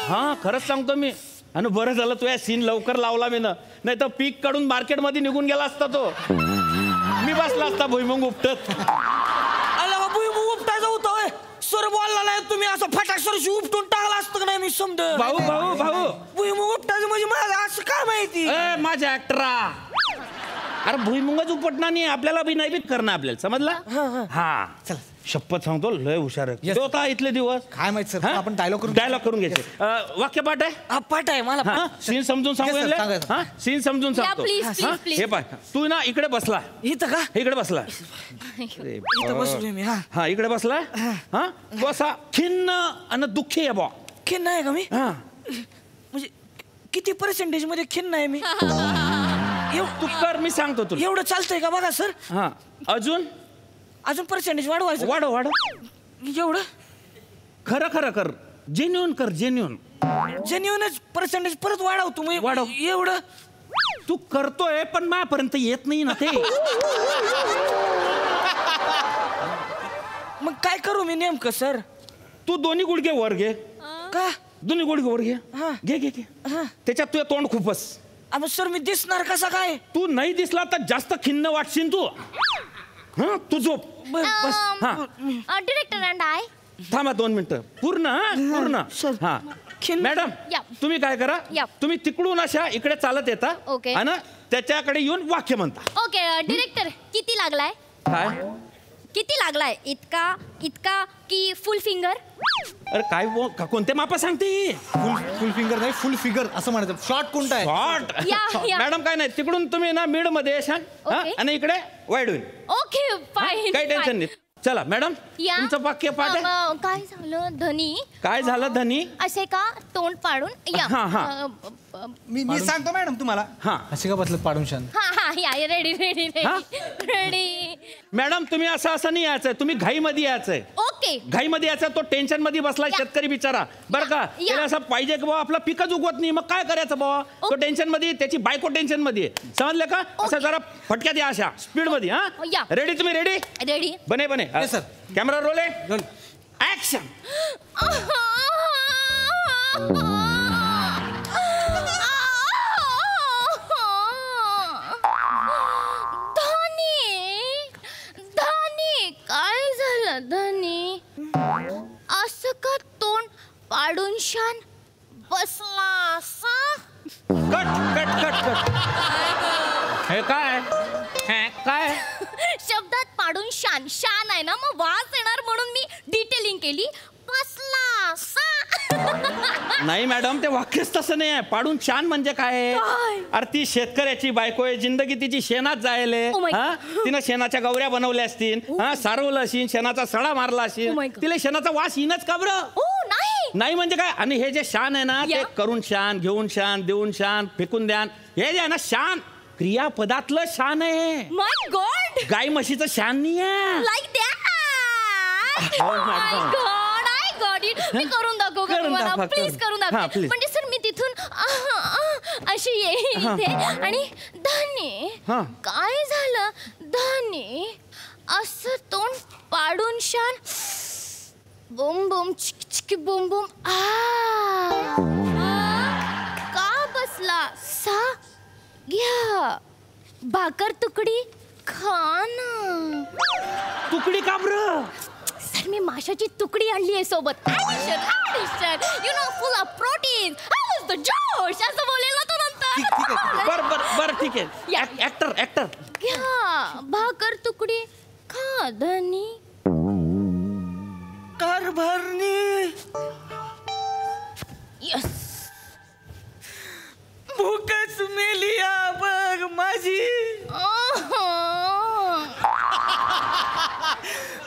हा खरंच सांगतो मी आणि बरं झालं तुझ्या सीन लवकर लावला मी ना नाही तर पीक काढून मार्केटमध्ये निघून गेला असता तो मी बसला असता भुईमुंग उपटत भुईमुंग उपटायचा होता सर बोलला नाही तुम्ही असं फटाक सरशी उपटून टाकला असतं का नाही मी समज भाऊ भुईमुंग उपटायचं म्हणजे मला असं काय माहिती माझ्या ऍक्टरा अरे भुईमुंगच उपटणार नाही आपल्याला बी नाही करणं आपल्याला समजला हा चला शपथ सांगतो लय हुशार आहे होता इथले दिवस काय माहित सर आपण डायलॉग करून घ्यायचे वाक्य पाठ आहे पाठ आहे मला सीन समजून सांगू सीन समजून सांगतो हे पाय तू ना इकडे बसला इथं का इकडे बसला बसलोय मी हा इकडे बसलाय हा बसा खिन्न आणि दुःखी आहे बा खिन्न आहे का मी म्हणजे किती % मध्ये खिन्न आहे मी तू कर मी सांगतो तुला एवढं चालतंय का बघा सर हा अजून % वाढवायचं वाढव एवढं खरं कर जेन्युन कर जेन्युनच % परत वाढव तुम्ही वाढव एवढं तू करतोय पण माझ्यापर्यंत येत नाही ना ते मग काय करू मी नेमकं सर तू दोन्ही गुडघे वर घे का दोन्ही गुडघे वर घे घे त्याच्यात तुझं तोंड खूपच सर मी दिसणार कसा काय तू नाही दिसला तर जास्त खिन्न वाटशील तू तू झोप बस डिरेक्टर अँड आय थांबा 2 मिनिटं पूर्ण हा मॅडम तुम्ही काय करा तुम्ही तिकडून अशा इकडे चालत येता आणि त्याच्याकडे येऊन वाक्य म्हणता ओके डिरेक्टर किती लागलाय काय किती लागलाय? इतका इतका की फुल फिंगर? अरे काय कोणते माप सांगते? फुल फिंगर नाही, फुल फिगर असं म्हणायचं. शॉर्ट कोणता आहे? शॉर्ट मॅडम काय नाही, तिकडून तुम्ही ना मिड मध्ये छान आणि इकडे वाईड होईल. Okay fine. काही टेन्शन नाही. चला मॅडम तुमचं वाक्य पाठ आहे. काय झालं धनी? काय झालं धनी? असे का तोंड पाडून या. मी सांगतो मॅडम तुम्हाला. असे का बसलं पाडून शान? हा या रेडी रेडी रेडी. मॅडम तुम्ही असं नाही यायचंय, तुम्ही घाईमध्ये यायचंय. ओके. घाईमध्ये यायचं. तो टेन्शन मध्ये बसलाय शेतकरी बिचारा बरं का. त्याला असं पाहिजे की बाबा आपला पिकच उगवत नाही, मग काय करायचं बाबा. तो टेन्शन मध्ये, त्याची बायको टेन्शन मध्ये, समजलं का. असं जरा फटक्यात या अशा स्पीड मध्ये. हा रेडी? तुम्ही रेडी? रेडी. बने बने सर. कॅमेरा रोल आहे. ऍक्शन. काय झालं धनी? असं का तोंड पाडून शान बसला असा? Cut cut cut cut. हे काय काय शब्दात पाडून शान. शान आहे ना, मग वास येणार म्हणून मी डिटेलिंग केली. बसला असा. नाही मॅडम, ते वाक्यच तसं नाही आहे. पाडून शान म्हणजे काय? अरे ती शेतकऱ्याची बायको आहे, जिंदगी तिची शेणात जायले. तिनं शेणाच्या गौऱ्या बनवल्या असतील, सारवलं असेल, शेणाचा सडा मारला असेल, तिला शेणाचा वास येईनच का बरं? नाही म्हणजे काय. आणि हे जे शान आहे ना, ते करून शान, घेऊन शान, देऊन शान, फेकून द्यान, हे जे आहे ना शान, क्रियापदातलं शान आहे. माय गॉड. गाय म्हशीचं शान नाही आहे. Like that. My God, I got it. मी करून दाखव मला, प्लीज करून दाखव. म्हणजे सर मी तिथून अशी येईल इथे आणि धनी काय झालं धनी? असं तोंड पाडून शान बुम बुम चिक चिक बुम बुम. का बसला सा? घ्या भाकर तुकडी खाना. तुकडी का बरं? सर मी माशाची तुकडी आणली आहे सोबत. You know full of protein. जोश असं बोलेल ना तो नंतर. बर ठीक आहे. ऍक्टर घ्या भाकर तुकडी खा धनी. कारभारणी. यस. भूकच मेलिया बघ माझी.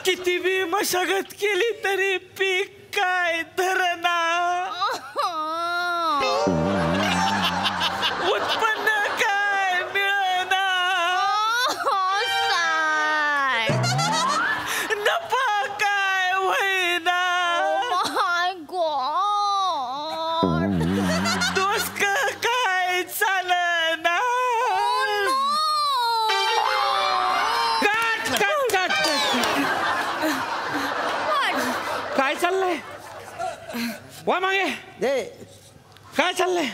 किती बी मशागत केली तरी पीक काय धरना. उत्पन्न काय मिळना. नफा काय होईना. माय गॉड. दोष काय चालना. काय चाललंय? वा मागे काय चाललंय?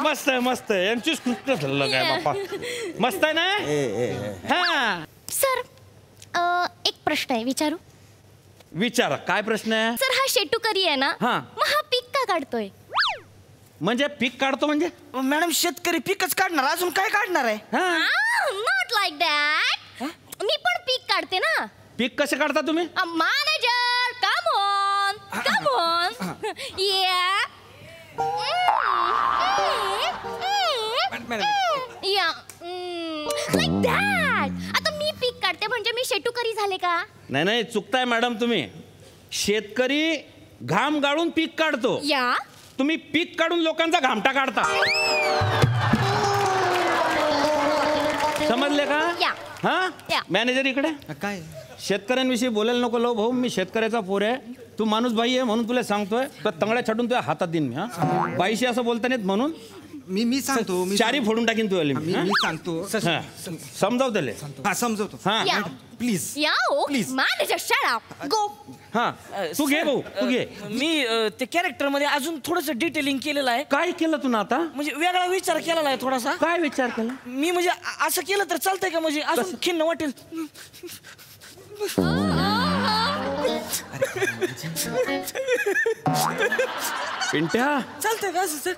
मस्त आहे मस्त आहे. यांचीच कृष्ण झालं काय बापा. मस्त आहे ना. सर एक प्रश्न आहे, विचारू? विचारा. काय प्रश्न आहे? सर हा शेतकरी आहे ना, मग हा पीक का काढतोय? म्हणजे पीक काढतो म्हणजे? मॅडम शेतकरी पीकच काढणार, अजून काय काढणार आहे? Not like that. मी पण पीक काढते ना. पीक कसं काढता तुम्ही? Manager come on come on. या लाईक दॅट. आता मी पीक काढते म्हणजे मी शेतकरी झाले का? नाही चुकताय मॅडम तुम्ही. शेतकरी घाम गाळून पीक काढतो. या तुम्ही पीक काढून लोकांचा घामटा काढता. समजले का? हा मॅनेजर इकडे. काय शेतकऱ्यांविषयी बोलायला नको लो भाऊ. मी शेतकऱ्याचा पोर आहे. तू माणूस बाई आहे म्हणून तुला सांगतोय. तर तंगड्या छाटून तुझ्या हातात देईन मी. बाईशी असं बोलता नाहीत म्हणून मी सांगतो. चारी फोडून टाकीन तू. मी सांगतो. समजाव त्याले. समजवतो. प्लीज या please. Manager shut up go. तू घे भाऊ तू घे. मी ते कॅरेक्टर मध्ये अजून थोडस डिटेलिंग केलेलं आहे. काय केलं तू ना आता? म्हणजे वेगळा विचार केलेला आहे थोडासा. काय विचार केला? मी म्हणजे असं केलं तर चालतंय का? म्हणजे अजून खिन्न वाटेल. पिंट्या चालतंय का असं?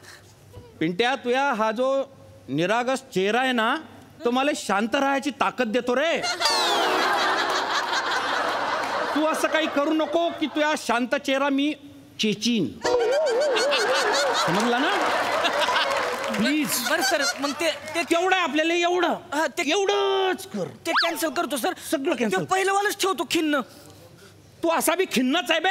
पिंट्या तुया हा जो निरागस चेहरा आहे ना तो मला शांत राहायची ताकद देतो रे. तू असं काही करू नको की तुझ्या शांत चेहरा मी चेचीन. समजला ना? प्लीज. बरं सर मग ते केवढं आहे आपल्याला? एवढं एवढंच कर. ते कॅन्सल करतो सर. सगळं कॅन्सल. पहिलं वालच ठेवतो खिन्न. तू असा बी खिन्नच आहे बे.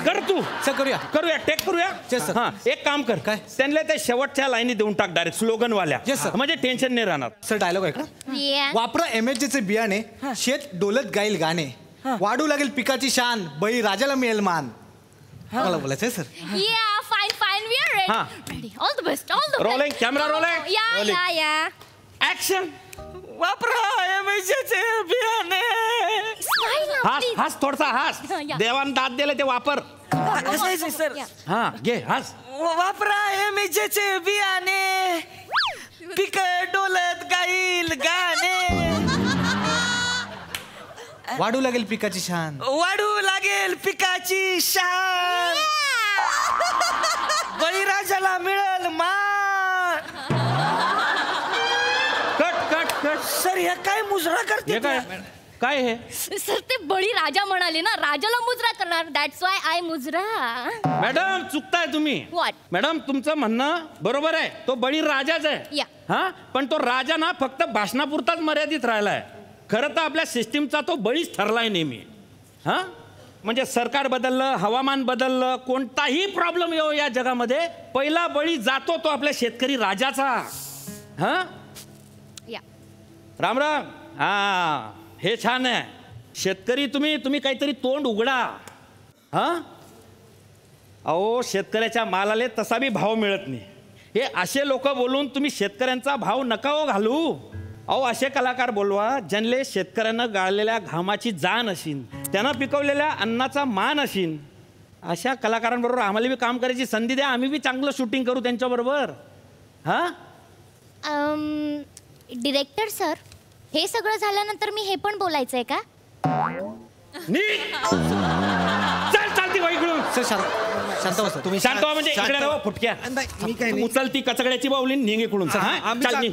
कर तू. सर करूया टेक करूया. हा एक काम कर. काय त्यांना ते शेवटच्या लाईनी देऊन टाक डायरेक्ट स्लोगन वाल्या. म्हणजे टेन्शन नाही राहणार. सर डायलॉग आहे का? वापरा MHJ चे बियाणे, शेत डोलत गाईल गाणे, वाढू लागेल पिकाची शान, बळी राजाला मिळेल मान. मला बोलायचंय sir. Fine we are ready. All the best. Rolling camera rolling. या ऍक्शन. वापरा MHJ चे बियाणे. हास थोडसा हास. देवान दात दिले ते वापर. सर हा घे हास. वापरा MHJ चे बियाणे, पिक डोलत गाईल गाणे, वाढू लागेल पिकाची शान, वाढू लागेल पिकाची शान, बळीराजाला मिळेल मान. कट. सर हे काय मुजरा करते? काय हे? सर ते बळी राजा म्हणाले ना, राजाला मुजरा करणार. दॅट्स वाय आय मुजरा. मॅडम चुकताय तुम्ही. What? मॅडम तुमचं म्हणणं बरोबर आहे. तो बळी राजाच आहे. हा पण तो राजा ना फक्त भाषणापुरताच मर्यादित राहिलाय. खरं तर आपल्या सिस्टीमचा तो बळीच ठरलाय नेहमी. हा म्हणजे सरकार बदललं, हवामान बदललं, कोणताही प्रॉब्लेम येऊ या जगामध्ये पहिला बळी जातो तो आपल्या शेतकरी राजाचा. हा राम राम. हा हे छान आहे. शेतकरी तुम्ही काहीतरी तोंड उघडा. हा अहो शेतकऱ्याच्या मालाले तसा बी भाव मिळत नाही. हे असे लोक बोलून तुम्ही शेतकऱ्यांचा भाव नका हो घालू. अहो असे कलाकार बोलवा ज्यांले शेतकऱ्यानं गाळलेल्या घामाची जाण असीन, त्यांना पिकवलेल्या अन्नाचा मान असीन. अशा कलाकारांबरोबर आम्हाला बी काम करायची संधी द्या. आम्ही बी चांगलं शूटिंग करू त्यांच्याबरोबर. हा डिरेक्टर सर, हे सगळं झाल्यानंतर मी हे पण बोलायचंय का? चालती वाईकडून. शांत बसा तुम्ही. शांत व्हा म्हणजे इकडे राहा फुटक्या. उचलती कचकड्याची बावली निघ इकडून. चल निघ.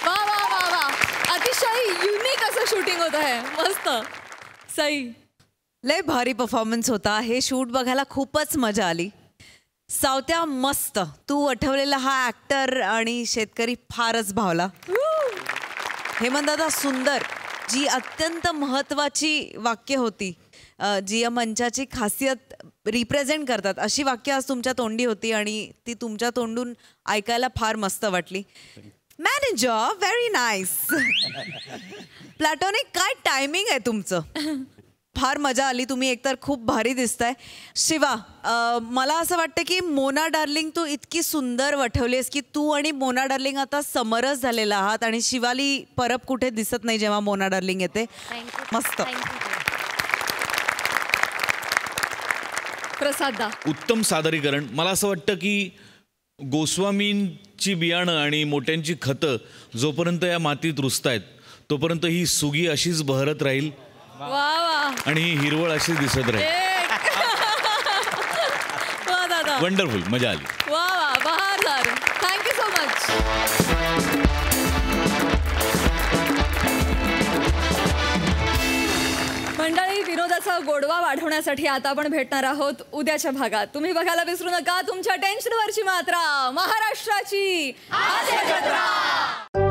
वा अतिशय युनिक असं शूटिंग होत आहे. मस्त. सई लय भारी परफॉर्मन्स होता. हे शूट बघायला खूपच मजा आली. सावत्या मस्त. तू वठवलेला हा ऍक्टर आणि शेतकरी फारच भावला. हेमंत दादा सुंदर. जी अत्यंत महत्वाची वाक्य होती, जी या मंचाची खासियत रिप्रेझेंट करतात, अशी वाक्य आज तुमच्या तोंडी होती आणि ती तुमच्या तोंडून ऐकायला फार मस्त वाटली. Manager very nice. प्लॅटॉनिक काय टायमिंग आहे तुमचं. फार मजा आली. तुम्ही एकतर खूप भारी दिसताय. शिवा मला असं वाटतं की मोना डार्लिंग तू इतकी सुंदर वठवलीस की तू आणि मोना डार्लिंग आता समरस झालेला आहात आणि शिवाली परब कुठे दिसत नाही जेव्हा मोना डार्लिंग येते. मस्त. प्रसादा उत्तम सादरीकरण. मला असं वाटतं की गोस्वामींची बियाणं आणि मोठ्यांची खतं जोपर्यंत या मातीत रुजतायत तोपर्यंत ही सुगी अशीच बहरत राहील आणि ही हिरवळ अशीच दिसत राहील. वंडरफुल. मजा आली. वा बहार झालं. Thank you so much. मंडळी विनोदाचा गोडवा वाढवण्यासाठी आता आपण भेटणार आहोत उद्याच्या भागात. तुम्ही बघायला विसरू नका तुमच्या टेन्शनवरची मात्रा महाराष्ट्राची हास्य जत्रा.